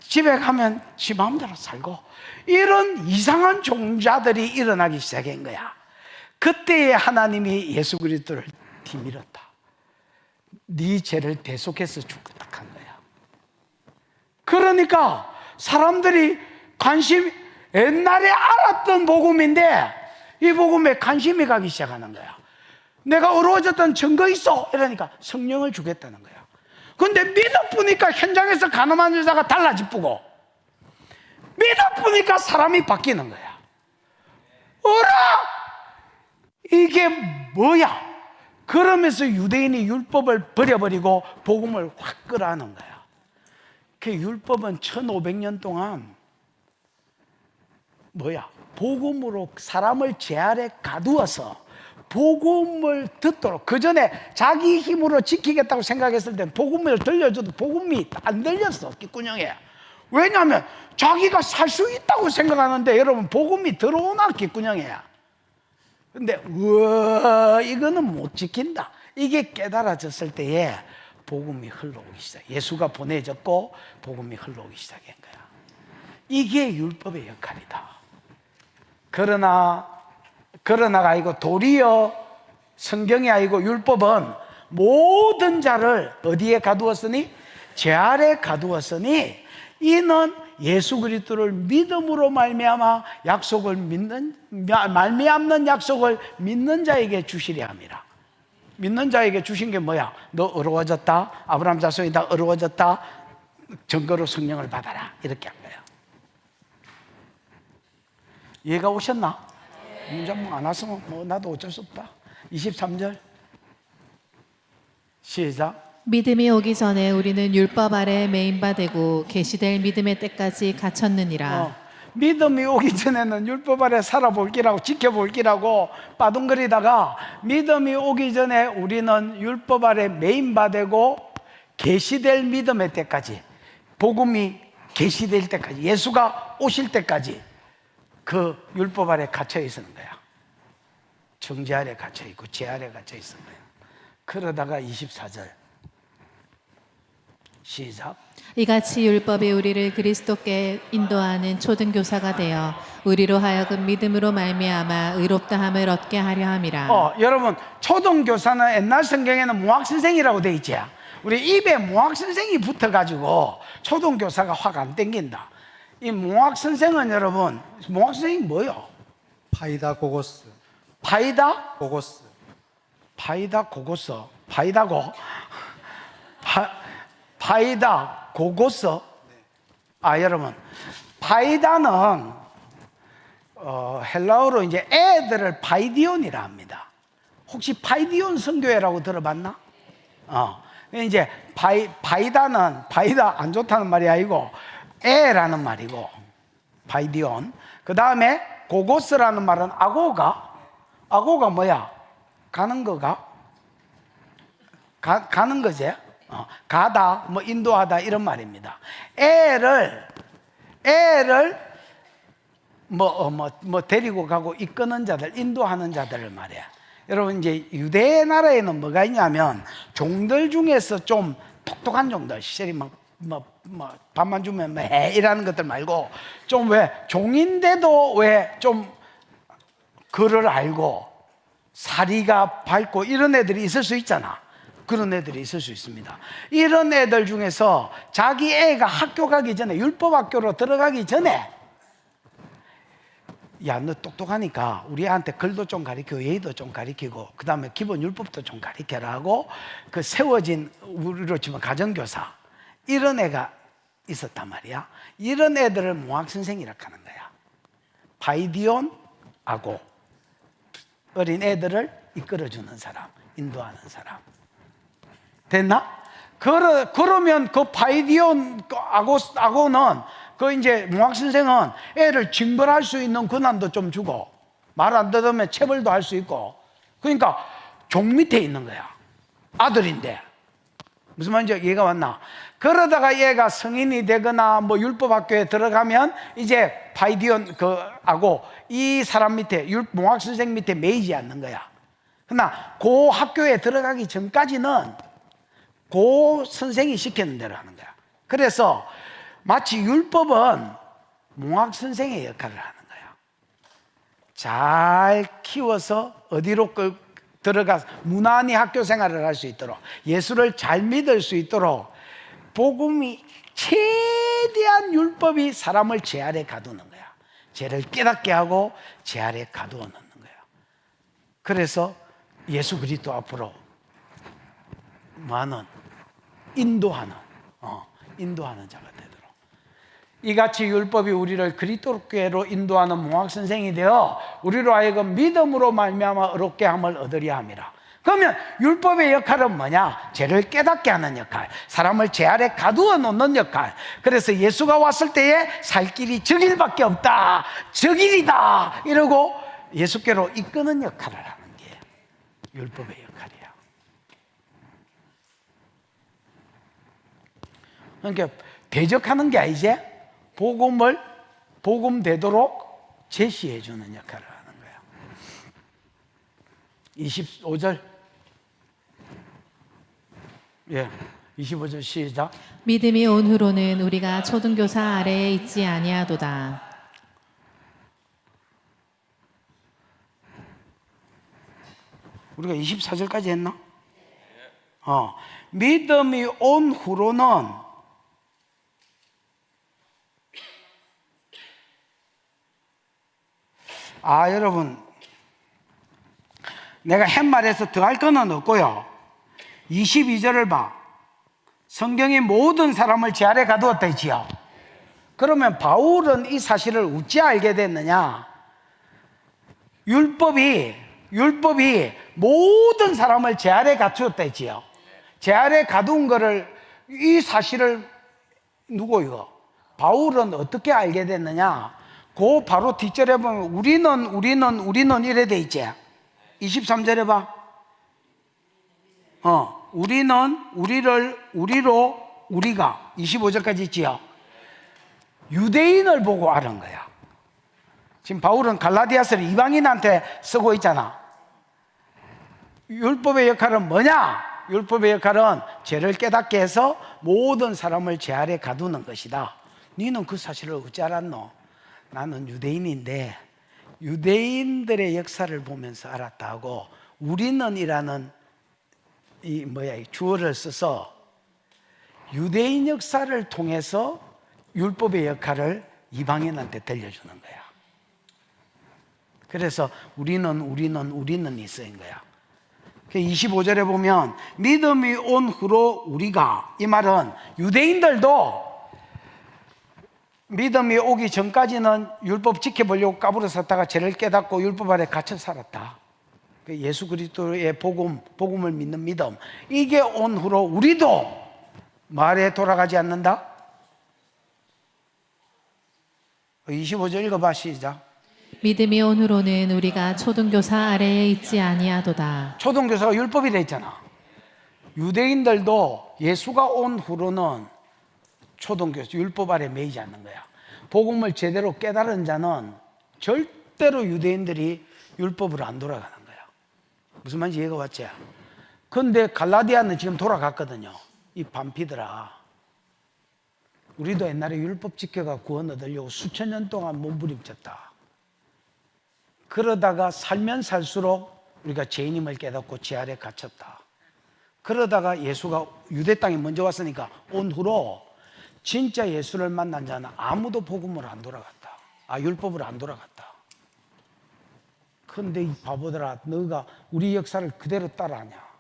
집에 가면 지 마음대로 살고, 이런 이상한 종자들이 일어나기 시작한 거야. 그때에 하나님이 예수 그리스도를 뒤밀었다. 네 죄를 대속해서 죽겠다 한 거야. 그러니까 사람들이 옛날에 알았던 복음인데 이 복음에 관심이 가기 시작하는 거야. 내가 어려워졌던 증거 있어 이러니까 성령을 주겠다는 거야. 근데 믿어보니까 현장에서 가늠한 여자가 달라지쁘고, 믿어보니까 사람이 바뀌는 거야. 어라? 이게 뭐야? 그러면서 유대인이 율법을 버려버리고 복음을 확 끌어안은 거야. 그 율법은 1500년 동안 복음으로 사람을 죄 아래 가두어서 복음을 듣도록, 그 전에 자기 힘으로 지키겠다고 생각했을 땐 복음을 들려줘도 복음이 안 들렸어, 귓구녕에. 왜냐하면 자기가 살 수 있다고 생각하는데 여러분 복음이 들어오나 귓구녕에. 근데 우와 이거는 못 지킨다, 이게 깨달아졌을 때에 복음이 흘러오기 시작. 예수가 보내졌고 복음이 흘러오기 시작한 거야. 이게 율법의 역할이다. 그러나가 아니고 도리어 성경이 아니고 율법은 모든 자를 어디에 가두었으니? 죄 아래 가두었으니 이는 예수 그리스도를 믿음으로 말미암아 말미암는 약속을 믿는 자에게 주시려 함이라. 믿는 자에게 주신 게 뭐야? 너 어려워졌다, 아브라함 자손이다, 어려워졌다, 증거로 성령을 받아라, 이렇게 한 거야. 이해가 오셨나? 문장 안 왔으면 나도 어쩔 수 없다. 23절 시작. 믿음이 오기 전에 우리는 율법 아래 매인 바 되고 계시될 믿음의 때까지 갇혔느니라. 믿음이 오기 전에는 율법 아래 살아볼기라고 지켜볼기라고 빠둥거리다가, 믿음이 오기 전에 우리는 율법 아래 매인 바 되고 계시될 믿음의 때까지, 복음이 계시될 때까지, 예수가 오실 때까지 그 율법 아래 갇혀 있는 거야. 정죄 아래 갇혀 있고 죄 아래 갇혀 있는 거야. 그러다가 24절 시작. 이같이 율법이 우리를 그리스도께 인도하는 초등교사가 되어 우리로 하여금 믿음으로 말미암아 의롭다함을 얻게 하려 함이라. 여러분 초등교사는 옛날 성경에는 무학선생이라고 돼 있지. 우리 입에 무학선생이 붙어가지고 초등교사가 확 안 땡긴다. 이 무학선생은 여러분, 무학선생이 뭐요? 파이다 고고스. 파이다? 고고스. 파이다 고고서. 파이다고? 파이다 고고서. 여러분 파이다는 헬라어로 이제 애들을 파이디온이라 합니다. 혹시 파이디온 선교회라고 들어봤나? 이제 바이다 안 좋다는 말이 아니고 애라는 말이고 파이디온. 그 다음에 고고스라는 말은 아고가 뭐야? 가는 거가? 가는 거지? 가다, 뭐 인도하다 이런 말입니다. 애를 데리고 가고 이끄는 자들, 인도하는 자들을 말이야. 여러분 이제 유대 나라에는 뭐가 있냐면 종들 중에서 좀 똑똑한 종들, 시절이 밥만 주면 이라는 것들 말고 좀 왜 종인데도 왜 좀 글을 알고 사리가 밝고 이런 애들이 있을 수 있잖아. 그런 애들이 있을 수 있습니다. 이런 애들 중에서 자기 애가 학교 가기 전에, 율법 학교로 들어가기 전에, 야, 너 똑똑하니까 우리 애한테 글도 좀 가르치고 예의도 좀 가르치고 그 다음에 기본 율법도 좀 가르쳐라 하고 그 세워진, 우리로 치면 가정교사, 이런 애가 있었단 말이야. 이런 애들을 몽학선생이라고 하는 거야. 파이디온, 아고, 어린 애들을 이끌어주는 사람, 인도하는 사람. 됐나? 그러면 그 파이디온 아고는 그 이제 몽학 선생은 애를 징벌할 수 있는 권한도 좀 주고 말 안 들으면 체벌도 할 수 있고, 그러니까 종 밑에 있는 거야. 아들인데. 무슨 말인지 이해가 왔나? 그러다가 얘가 성인이 되거나 뭐 율법학교에 들어가면 이제 파이디온 그 아고 이 사람 밑에 몽학 선생 밑에 매이지 않는 거야. 그러나 그 학교에 들어가기 전까지는 그 선생이 시키는 대로 하는 거야. 그래서 마치 율법은 몽학 선생의 역할을 하는 거야. 잘 키워서 어디로 들어가서 무난히 학교 생활을 할 수 있도록, 예수를 잘 믿을 수 있도록 복음이, 최대한 율법이 사람을 제 아래 가두는 거야. 죄를 깨닫게 하고 제 아래 가두어 놓는 거야. 그래서 예수 그리스도 앞으로 많은 인도하는 자가 되도록, 이같이 율법이 우리를 그리스도께로 인도하는 몽학 선생이 되어 우리로 하여금 믿음으로 말미암아 의롭게 함을 얻으려 함이라. 그러면 율법의 역할은 뭐냐? 죄를 깨닫게 하는 역할, 사람을 죄 아래 가두어 놓는 역할. 그래서 예수가 왔을 때에 살 길이 저 길밖에 없다, 저 길이다 이러고 예수께로 이끄는 역할을 하는 게 율법의 역할이야. 그러니까 대적하는 게 아니지, 복음 되도록 제시해 주는 역할을 하는 거야. 25절. 25절 시작. 믿음이 온 후로는 우리가 초등교사 아래에 있지 아니하도다. 우리가 24절까지 했나? 믿음이 온 후로는 여러분, 내가 팻말에서 더 할 거는 없고요. 22절을 봐. 성경이 모든 사람을 제 아래 가두었다 했지요. 그러면 바울은 이 사실을 어찌 알게 됐느냐? 율법이 모든 사람을 제 아래 갖추었다 했지요. 제 아래 가둔 거를, 이 사실을 누구 이거? 바울은 어떻게 알게 됐느냐? 그 바로 뒷절에 보면 우리는 이래 돼 있지. 23절에 봐. 우리가 25절까지 있지요. 유대인을 보고 아는 거야. 지금 바울은 갈라디아서를 이방인한테 쓰고 있잖아. 율법의 역할은 뭐냐? 율법의 역할은 죄를 깨닫게 해서 모든 사람을 죄 아래 가두는 것이다. 너는 그 사실을 어찌 알았노? 나는 유대인인데 유대인들의 역사를 보면서 알았다 하고, 우리는이라는 이 주어를 써서 유대인 역사를 통해서 율법의 역할을 이방인한테 들려주는 거야. 그래서 우리는이 쓰인 거야. 25절에 보면 믿음이 온 후로 우리가, 이 말은 유대인들도 믿음이 오기 전까지는 율법 지켜보려고 까불어 섰다가 죄를 깨닫고 율법 아래 갇혀 살았다. 그 예수 그리스도의 복음을 믿는 믿음, 이게 온 후로 우리도 말에 돌아가지 않는다. 25절 읽어봐. 시작. 믿음이 온 후로는 우리가 초등교사 아래에 있지 아니하도다. 초등교사가 율법이 돼 있잖아. 유대인들도 예수가 온 후로는 초등교사 율법 아래 매이지 않는 거야. 복음을 제대로 깨달은 자는 절대로 유대인들이 율법으로 안 돌아가는 거야. 무슨 말인지 이해가 왔지? 근데 갈라디아는 지금 돌아갔거든요. 이 반피들아, 우리도 옛날에 율법 지켜가 구원 얻으려고 수천 년 동안 몸부림쳤다. 그러다가 살면 살수록 우리가 죄인임을 깨닫고 죄 아래 갇혔다. 그러다가 예수가 유대 땅에 먼저 왔으니까 온 후로 진짜 예수를 만난 자는 아무도 복음으로 안 돌아갔다. 율법으로 안 돌아갔다. 근데 이 바보들아, 너가 우리 역사를 그대로 따라하냐?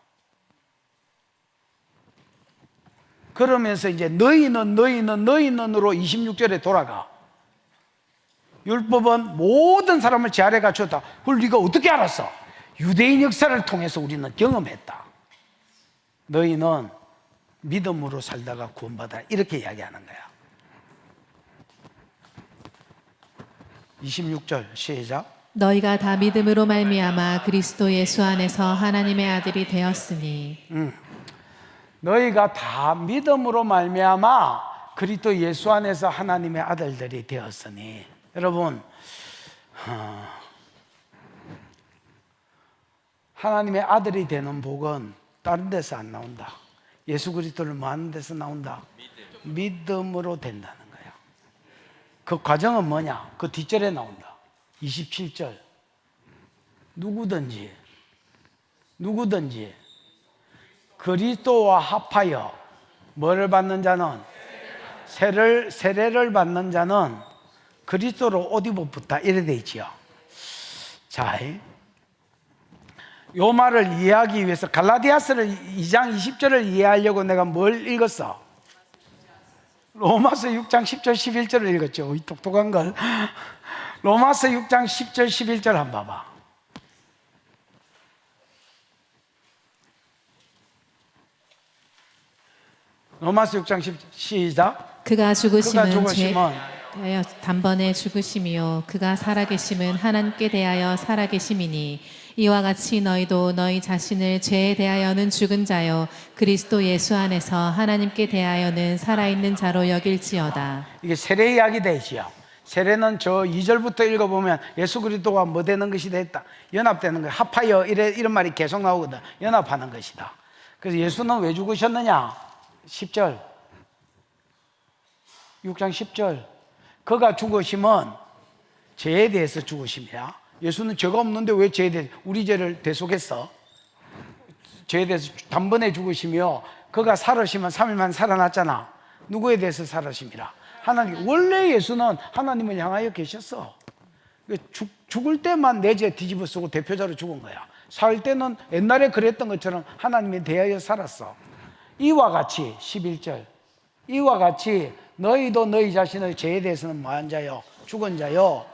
그러면서 이제 너희는으로 26절에 돌아가. 율법은 모든 사람을 죄 아래 갖췄다. 그걸 네가 어떻게 알았어? 유대인 역사를 통해서 우리는 경험했다. 너희는 믿음으로 살다가 구원받아. 이렇게 이야기하는 거야. 26절 시작. 너희가 다 믿음으로 말미암아 그리스도 예수 안에서 하나님의 아들이 되었으니. 너희가 다 믿음으로 말미암아 그리스도 예수 안에서 하나님의 아들들이 되었으니. 여러분, 하나님의 아들이 되는 복은 다른 데서 안 나온다. 예수 그리스도를 뭐 하는 데서 나온다? 믿음으로 된다는 거야. 그 과정은 뭐냐? 그 뒷절에 나온다. 27절. 누구든지 그리스도와 합하여 뭐를 받는 자는? 세례를 받는 자는 그리스도로 옷 입었다. 이래 돼 있지요. 자, 요 말을 이해하기 위해서 갈라디아서를 2장 20절을 이해하려고 내가 뭘 읽었어? 로마서 6장 10절 11절을 읽었죠. 이 똑똑한 걸. 로마서 6장 10절 11절 한번 봐봐. 로마서 6장 10절 시작. 그가 죽으심은 죽으심은 대하여 단번에 죽으심이요 그가 살아계심은 하나님께 대하여 살아계심이니 이와 같이 너희도 너희 자신을 죄에 대하여는 죽은 자요 그리스도 예수 안에서 하나님께 대하여는 살아있는 자로 여길지어다. 이게 세례 이야기 되지요. 세례는 저 2절부터 읽어보면 예수 그리스도가 뭐 되는 것이 됐다. 연합되는 거야. 합하여 이런 말이 계속 나오거든. 연합하는 것이다. 그래서 예수는 왜 죽으셨느냐? 10절 6장 10절 그가 죽으심은 죄에 대해서 죽으심이야. 예수는 죄가 없는데 왜 죄에 대해서 우리 죄를 대속했어? 죄에 대해서 단번에 죽으시며 그가 살으시면 3일만 살아났잖아. 누구에 대해서 살으심이라? 하나님. 원래 예수는 하나님을 향하여 계셨어. 죽을 때만 내 죄 뒤집어 쓰고 대표자로 죽은 거야. 살 때는 옛날에 그랬던 것처럼 하나님에 대하여 살았어. 이와 같이 11절 이와 같이 너희도 너희 자신의 죄에 대해서는 뭐한 자요? 죽은 자요.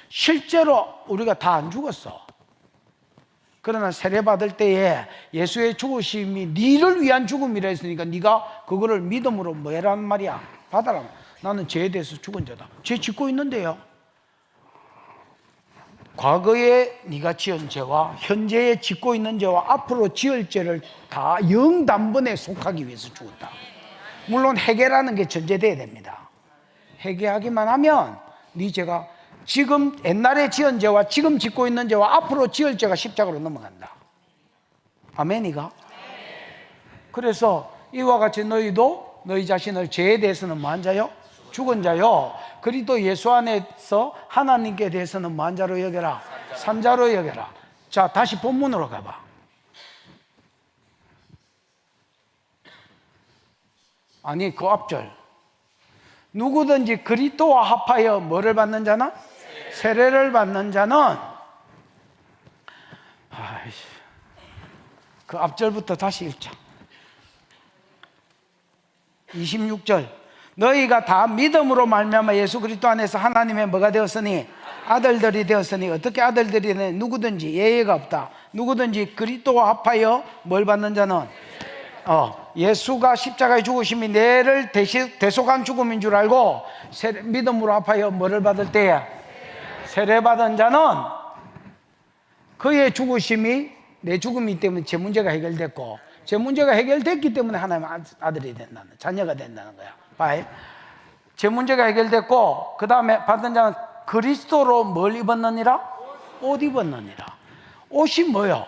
실제로 우리가 다 안 죽었어. 그러나 세례받을 때에 예수의 죽으심이 너를 위한 죽음이라 했으니까 네가 그거를 믿음으로 뭐라는 말이야? 받아라. 나는 죄에 대해서 죽은 자다. 죄 짓고 있는데요. 과거에 네가 지은 죄와 현재에 짓고 있는 죄와 앞으로 지을 죄를 다 영단번에 속하기 위해서 죽었다. 물론 회개라는 게 전제돼야 됩니다. 회개하기만 하면 네 죄가 지금 옛날에 지은 죄와 지금 짓고 있는 죄와 앞으로 지을 죄가 십자가로 넘어간다. 아멘이가? 그래서 이와 같이 너희도 너희 자신을 죄에 대해서는 뭐한 자요? 죽은 자요. 그리스도 예수 안에서 하나님께 대해서는 뭐한 자로 여겨라? 산자로 여겨라. 자, 다시 본문으로 가봐. 아니, 그 앞절. 누구든지 그리스도와 합하여 뭐를 받는 자는? 세례를 받는 자는 그 앞절부터 다시 읽자. 26절 너희가 다 믿음으로 말미암아 예수 그리스도 안에서 하나님의 뭐가 되었으니? 아들들이 되었으니. 어떻게 아들들이 되니? 누구든지 예외가 없다. 누구든지 그리스도와 합하여 뭘 받는 자는 예수가 십자가에 죽으심이 내를 대속한 죽음인 줄 알고 믿음으로 합하여 뭐를 받을 때에 세례받은 자는 그의 죽으심이 내 죽음이기 때문에 제 문제가 해결됐고 제 문제가 해결됐기 때문에 하나님 아들이 된다는 자녀가 된다는 거야. 봐요. 제 문제가 해결됐고 그 다음에 받은 자는 그리스도로 뭘 입었느니라? 옷 입었느니라. 옷이 뭐요?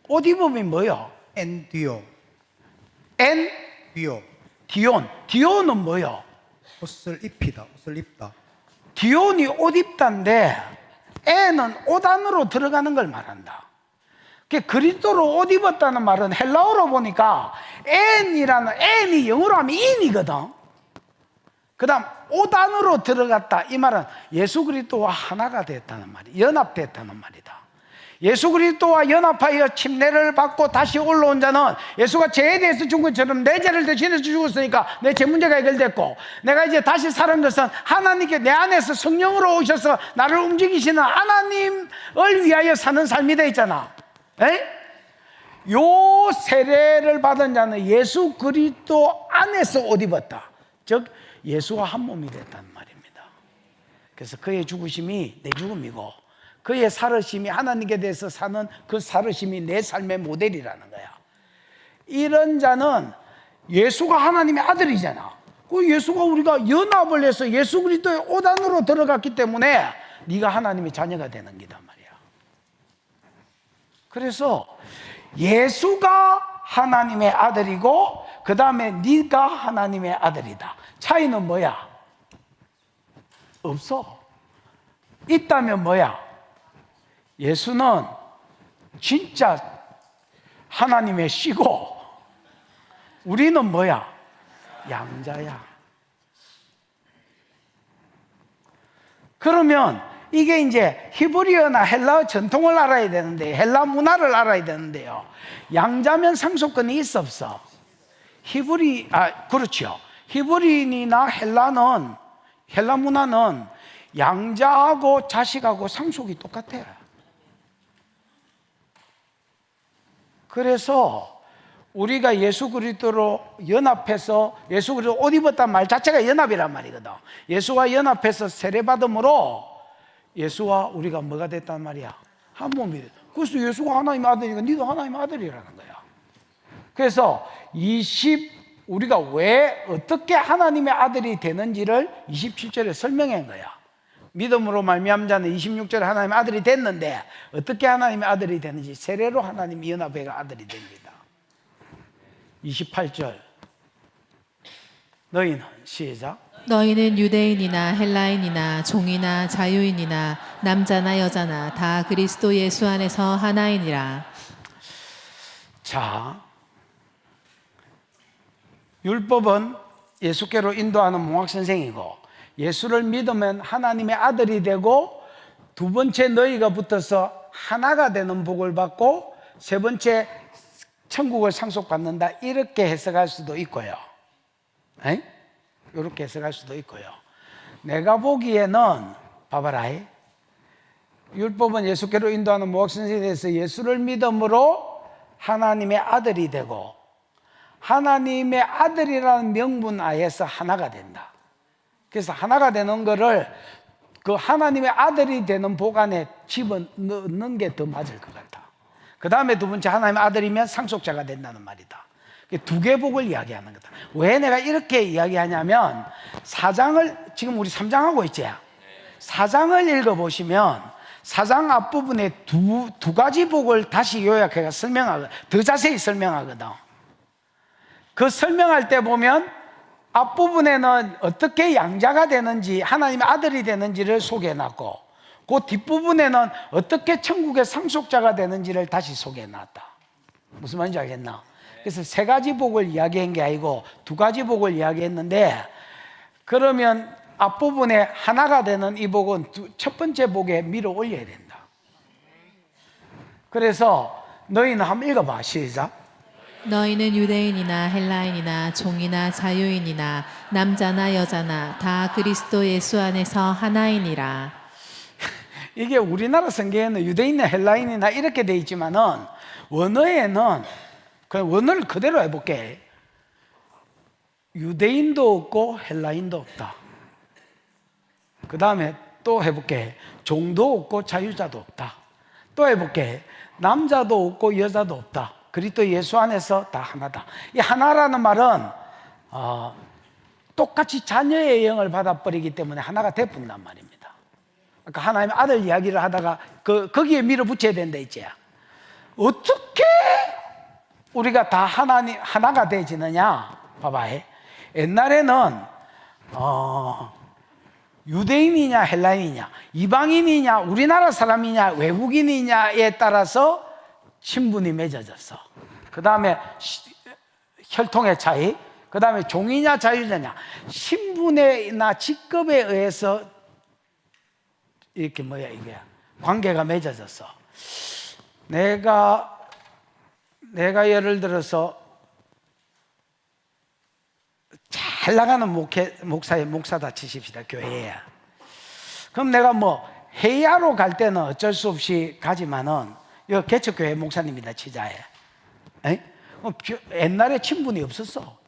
옷 입음이 뭐요? 엔디오, 엔 디오. 디온. 디온은 뭐요? 옷을 입히다, 옷을 입다. 디온이 옷 입다인데 엔은 옷 안으로 들어가는 걸 말한다. 그리스도로 옷 입었다는 말은 헬라어로 보니까 엔이 영어로 하면 인이거든. 그 다음 옷 안으로 들어갔다. 이 말은 예수 그리스도와 하나가 됐다는 말이야. 연합됐다는 말이다. 예수 그리스도와 연합하여 침례를 받고 다시 올라온 자는 예수가 죄에 대해서 죽은 것처럼 내 죄를 대신해서 죽었으니까 내 죄 문제가 해결됐고 내가 이제 다시 사는 것은 하나님께 내 안에서 성령으로 오셔서 나를 움직이시는 하나님을 위하여 사는 삶이 되어 있잖아. 요 세례를 받은 자는 예수 그리스도 안에서 옷 입었다. 즉 예수와 한 몸이 됐다는 말입니다. 그래서 그의 죽으심이 내 죽음이고 그의 살으심이 하나님께 대해서 사는 그 살으심이 내 삶의 모델이라는 거야. 이런 자는 예수가 하나님의 아들이잖아. 그 예수가 우리가 연합을 해서 예수 그리스도의 옷 안으로 들어갔기 때문에 네가 하나님의 자녀가 되는 기단 말이야. 그래서 예수가 하나님의 아들이고 그 다음에 네가 하나님의 아들이다. 차이는 뭐야? 없어. 있다면 뭐야? 예수는 진짜 하나님의 씨고 우리는 뭐야? 양자야. 그러면 이게 이제 히브리어나 헬라어 전통을 알아야 되는데 헬라 문화를 알아야 되는데요. 양자면 상속권이 있어 없어? 그렇죠. 히브리인이나 헬라 문화는 양자하고 자식하고 상속이 똑같아요. 그래서 우리가 예수 그리스도로 연합해서 예수 그리스도 옷 입었단 말 자체가 연합이란 말이거든. 예수와 연합해서 세례받음으로 예수와 우리가 뭐가 됐단 말이야? 한 몸이 됐다. 그래서 예수가 하나님의 아들이니까 너도 하나님의 아들이라는 거야. 그래서 우리가 왜 어떻게 하나님의 아들이 되는지를 27절에 설명한 거야. 믿음으로 말미암은 자는 26절에 하나님의 아들이 됐는데 어떻게 하나님의 아들이 되는지 세례로 하나님 연합회가 아들이 됩니다. 28절 너희는 시작 너희는 유대인이나 헬라인이나 종이나 자유인이나 남자나 여자나 다 그리스도 예수 안에서 하나이니라. 자, 율법은 예수께로 인도하는 몽학선생이고 예수를 믿으면 하나님의 아들이 되고 두 번째 너희가 붙어서 하나가 되는 복을 받고 세 번째 천국을 상속받는다. 이렇게 해석할 수도 있고요. 이렇게 해석할 수도 있고요. 내가 보기에는 봐봐라. 율법은 예수께로 인도하는 몽학선생에 대해서 예수를 믿음으로 하나님의 아들이 되고 하나님의 아들이라는 명분 하에서 하나가 된다. 그래서 하나가 되는 거를 그 하나님의 아들이 되는 복 안에 집어넣는 게 더 맞을 것 같아. 그 다음에 두 번째 하나님의 아들이면 상속자가 된다는 말이다. 두 개 복을 이야기하는 거다. 왜 내가 이렇게 이야기하냐면 지금 우리 3장 하고 있지? 4장을 읽어보시면 4장 앞부분에 두 가지 복을 다시 요약해서 더 자세히 설명하거든. 그 설명할 때 보면 앞부분에는 어떻게 양자가 되는지 하나님의 아들이 되는지를 소개해놨고 그 뒷부분에는 어떻게 천국의 상속자가 되는지를 다시 소개해놨다. 무슨 말인지 알겠나? 그래서 세 가지 복을 이야기한 게 아니고 두 가지 복을 이야기했는데 그러면 앞부분에 하나가 되는 이 복은 첫 번째 복에 밀어 올려야 된다. 그래서 너희는 한번 읽어봐. 시작. 너희는 유대인이나 헬라인이나 종이나 자유인이나 남자나 여자나 다 그리스도 예수 안에서 하나이니라. 이게 우리나라 성경에는 유대인이나 헬라인이나 이렇게 돼 있지만은 원어에는 그냥 원어를 그대로 해볼게. 유대인도 없고 헬라인도 없다. 그 다음에 또 해볼게. 종도 없고 자유자도 없다. 또 해볼게. 남자도 없고 여자도 없다. 그리스도 예수 안에서 다 하나다. 이 하나라는 말은 똑같이 자녀의 영을 받아버리기 때문에 하나가 되뿐단 말입니다. 아까 하나님의 아들 이야기를 하다가 거기에 밀어붙여야 된다 했지. 어떻게 우리가 다 하나가 되지느냐? 봐봐. 옛날에는 유대인이냐 헬라인이냐, 이방인이냐 우리나라 사람이냐 외국인이냐에 따라서 신분이 맺어졌어. 그 다음에 혈통의 차이, 그 다음에 종이냐 자유자냐, 신분이나 직급에 의해서 이렇게 이게 관계가 맺어졌어. 내가 예를 들어서 잘 나가는 목사다 치십시다, 교회에. 그럼 내가 회의하러 갈 때는 어쩔 수 없이 가지만은, 이거 개척교회 목사님이다 치자에. 옛날에 친분이 없었어.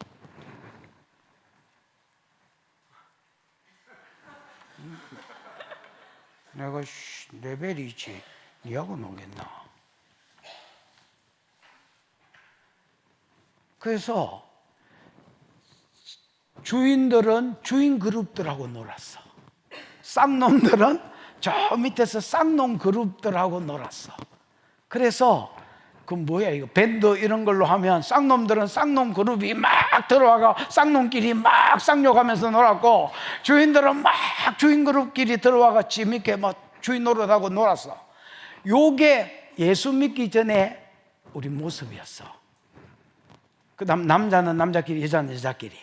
내가 레벨이지, 니하고 놀겠나. 그래서 주인들은 주인 그룹들하고 놀았어. 쌍놈들은 저 밑에서 쌍놈 그룹들하고 놀았어. 그래서 이거 밴드 이런 걸로 하면 쌍놈들은 쌍놈 그룹이 막 들어와가 쌍놈끼리 막 쌍욕하면서 놀았고, 주인들은 막 주인 그룹끼리 들어와가 재밌게 막 주인 노릇하고 놀았어. 요게 예수 믿기 전에 우리 모습이었어. 그 다음 남자는 남자끼리, 여자는 여자끼리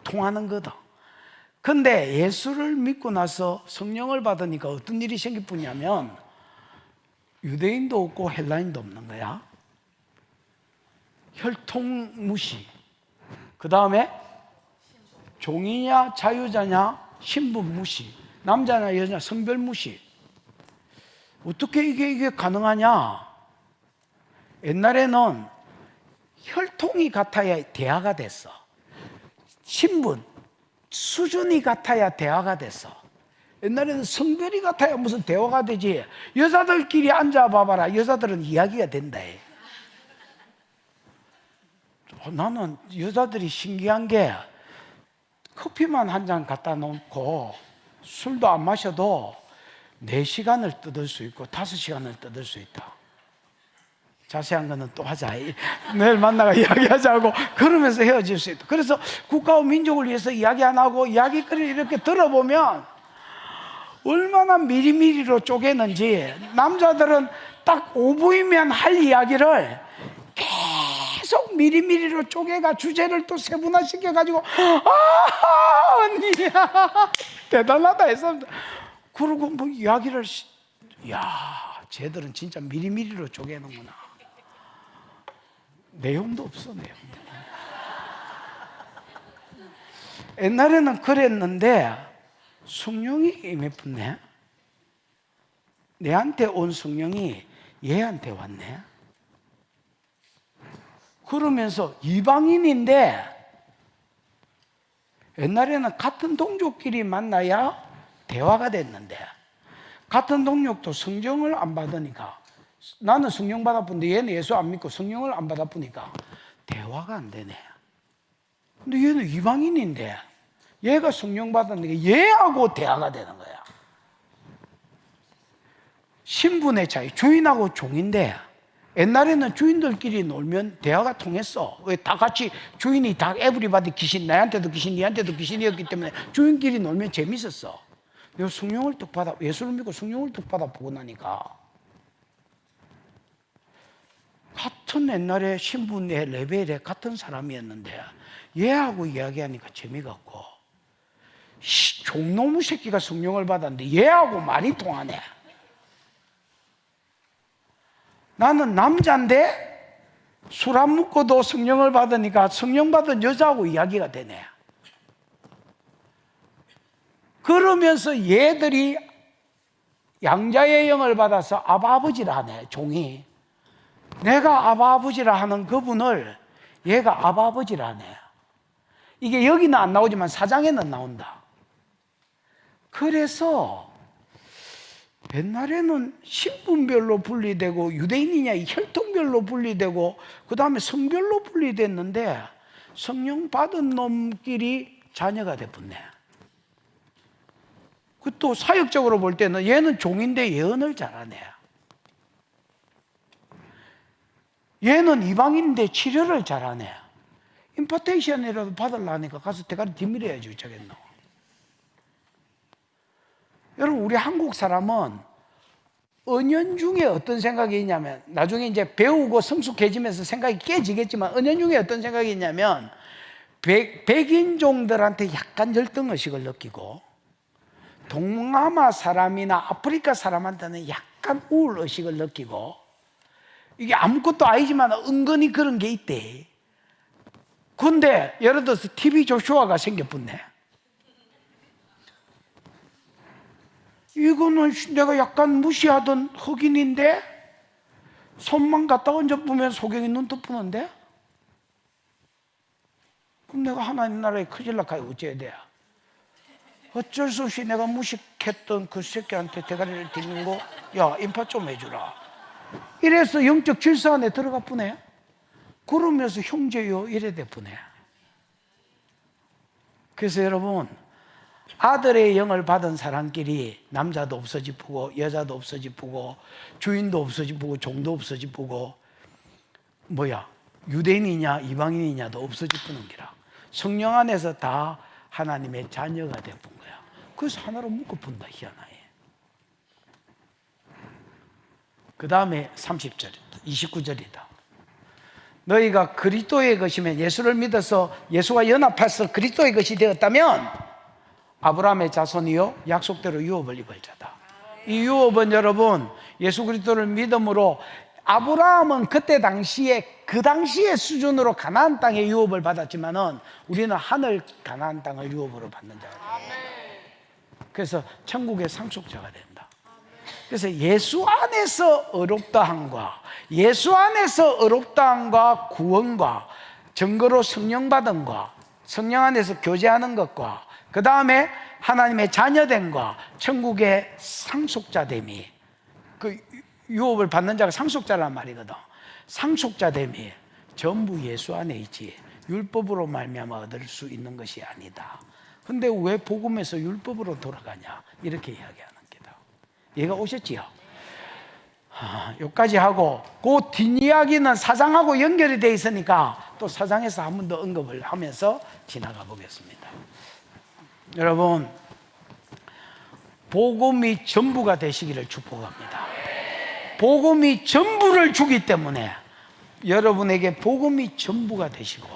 통하는 거다. 근데 예수를 믿고 나서 성령을 받으니까 어떤 일이 생길 뿐이냐면, 유대인도 없고 헬라인도 없는 거야. 혈통 무시. 그 다음에 종이냐 자유자냐 신분 무시. 남자냐 여자냐 성별 무시. 어떻게 이게 가능하냐? 옛날에는 혈통이 같아야 대화가 됐어. 신분, 수준이 같아야 대화가 됐어. 옛날에는 성별이 같아야 무슨 대화가 되지. 여자들끼리 앉아봐봐라. 여자들은 이야기가 된다. 나는 여자들이 신기한 게, 커피만 한 잔 갖다 놓고 술도 안 마셔도 4시간을 뜯을 수 있고 5시간을 뜯을 수 있다. 자세한 거는 또 하자. 내일 만나가 이야기하자고. 그러면서 헤어질 수 있다. 그래서 국가와 민족을 위해서 이야기 안 하고 이야기거리를 이렇게 들어보면 얼마나 미리미리로 쪼개는지. 남자들은 딱 5부이면 할 이야기를 계속 미리미리로 쪼개가 주제를 또 세분화시켜가지고, 언니야 대단하다 해서 그러고 이야기를, 쟤들은 진짜 미리미리로 쪼개는구나. 내용도 없어. 내용도. 옛날에는 그랬는데 성령이 임했네. 내한테 온 성령이 얘한테 왔네. 그러면서 이방인인데, 옛날에는 같은 동족끼리 만나야 대화가 됐는데, 같은 동족도 성령을 안 받으니까, 나는 성령 받아보는데 얘는 예수 안 믿고 성령을 안 받아보니까 대화가 안 되네. 근데 얘는 이방인인데 얘가 성령 받았는데 얘하고 대화가 되는 거야. 신분의 차이. 주인하고 종인데, 옛날에는 주인들끼리 놀면 대화가 통했어. 왜? 다 같이 주인이 다 에브리바디 귀신, 나한테도 귀신, 니한테도 귀신이었기 때문에 주인끼리 놀면 재밌었어. 내가 성령을 뚝 받아, 예수를 믿고 성령을 뚝 받아 보고 나니까, 같은 옛날에 신분의 레벨에 같은 사람이었는데 얘하고 이야기하니까 재미가 없고, 종놈의 새끼가 성령을 받았는데 얘하고 말이 통하네. 나는 남자인데 술 안 먹고도 성령을 받으니까 성령 받은 여자하고 이야기가 되네. 그러면서 얘들이 양자의 영을 받아서 아버지라 하네. 종이 내가 아버지라 하는 그분을 얘가 아버지라 하네. 이게 여기는 안 나오지만 4장에는 나온다. 그래서 옛날에는 신분별로 분리되고 유대인이냐 혈통별로 분리되고 그 다음에 성별로 분리됐는데 성령 받은 놈끼리 자녀가 돼붙네. 그 또 사역적으로 볼 때는 얘는 종인데 예언을 잘하네. 얘는 이방인인데 치료를 잘하네. 임파테이션이라도 받으려니까 가서 대가리 뒤밀어야지 저겠노. 여러분 우리 한국 사람은 은연중에 어떤 생각이 있냐면 나중에 이제 배우고 성숙해지면서 생각이 깨지겠지만 은연중에 어떤 생각이 있냐면 백인종들한테 약간 열등의식을 느끼고 동남아 사람이나 아프리카 사람한테는 약간 우울의식을 느끼고 이게 아무것도 아니지만 은근히 그런 게 있대. 근데 예를 들어서 TV 조슈아가 생겨붙네. 이거는 내가 약간 무시하던 흑인인데 손만 갖다 얹어보면 소경이 눈 떠푸는데 그럼 내가 하나님 나라에 큰일 날까요? 어째야 돼? 어쩔 수 없이 내가 무식했던 그 새끼한테 대가리를 들고 야 인파 좀 해주라. 이래서 영적 질서 안에 들어가 보네. 그러면서 형제요 이래 돼 보네. 그래서 여러분 아들의 영을 받은 사람끼리 남자도 없어지고 여자도 없어지고 주인도 없어지고 종도 없어지고 유대인이냐 이방인이냐도 없어지는 기라. 성령 안에서 다 하나님의 자녀가 되어본 거야. 그래서 하나로 묶어본다 희한하게. 그 다음에 30절이다 29절이다 너희가 그리스도의 것이면 예수를 믿어서 예수와 연합해서 그리스도의 것이 되었다면 아브라함의 자손이요 약속대로 유업을 입을 자다. 이 유업은 여러분 예수 그리스도를 믿음으로 아브라함은 그때 당시에 그 당시의 수준으로 가나안 땅의 유업을 받았지만은 우리는 하늘 가나안 땅을 유업으로 받는 자가 돼요. 그래서 천국의 상속자가 된다. 그래서 예수 안에서 의롭다함과 예수 안에서 의롭다함과 구원과 증거로 성령 받음과 성령 안에서 교제하는 것과 그 다음에 하나님의 자녀됨과 천국의 상속자됨이 그 유업을 받는 자가 상속자란 말이거든. 상속자됨이 전부 예수 안에 있지 율법으로 말미암아 얻을 수 있는 것이 아니다. 근데 왜 복음에서 율법으로 돌아가냐 이렇게 이야기하는 게다. 얘가 오셨지요? 여기까지 하고 그 뒷이야기는 사장하고 연결이 돼 있으니까 또 사장에서 한 번 더 언급을 하면서 지나가 보겠습니다. 여러분 복음이 전부가 되시기를 축복합니다. 복음이 전부를 주기 때문에 여러분에게 복음이 전부가 되시고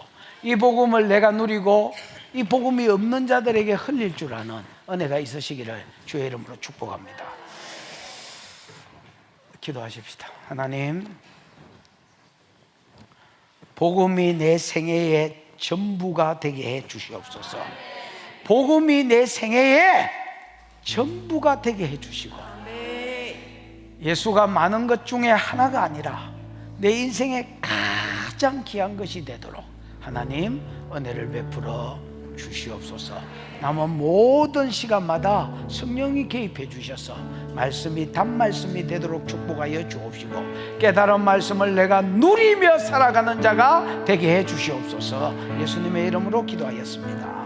이 복음을 내가 누리고 이 복음이 없는 자들에게 흘릴 줄 아는 은혜가 있으시기를 주의 이름으로 축복합니다. 기도하십시다. 하나님 복음이 내 생애의 전부가 되게 해 주시옵소서. 복음이 내 생애의 전부가 되게 해 주시고 예수가 많은 것 중에 하나가 아니라 내 인생의 가장 귀한 것이 되도록 하나님 은혜를 베풀어 주시옵소서. 남은 모든 시간마다 성령이 개입해 주셔서 말씀이 단말씀이 되도록 축복하여 주옵시고 깨달은 말씀을 내가 누리며 살아가는 자가 되게 해 주시옵소서. 예수님의 이름으로 기도하였습니다.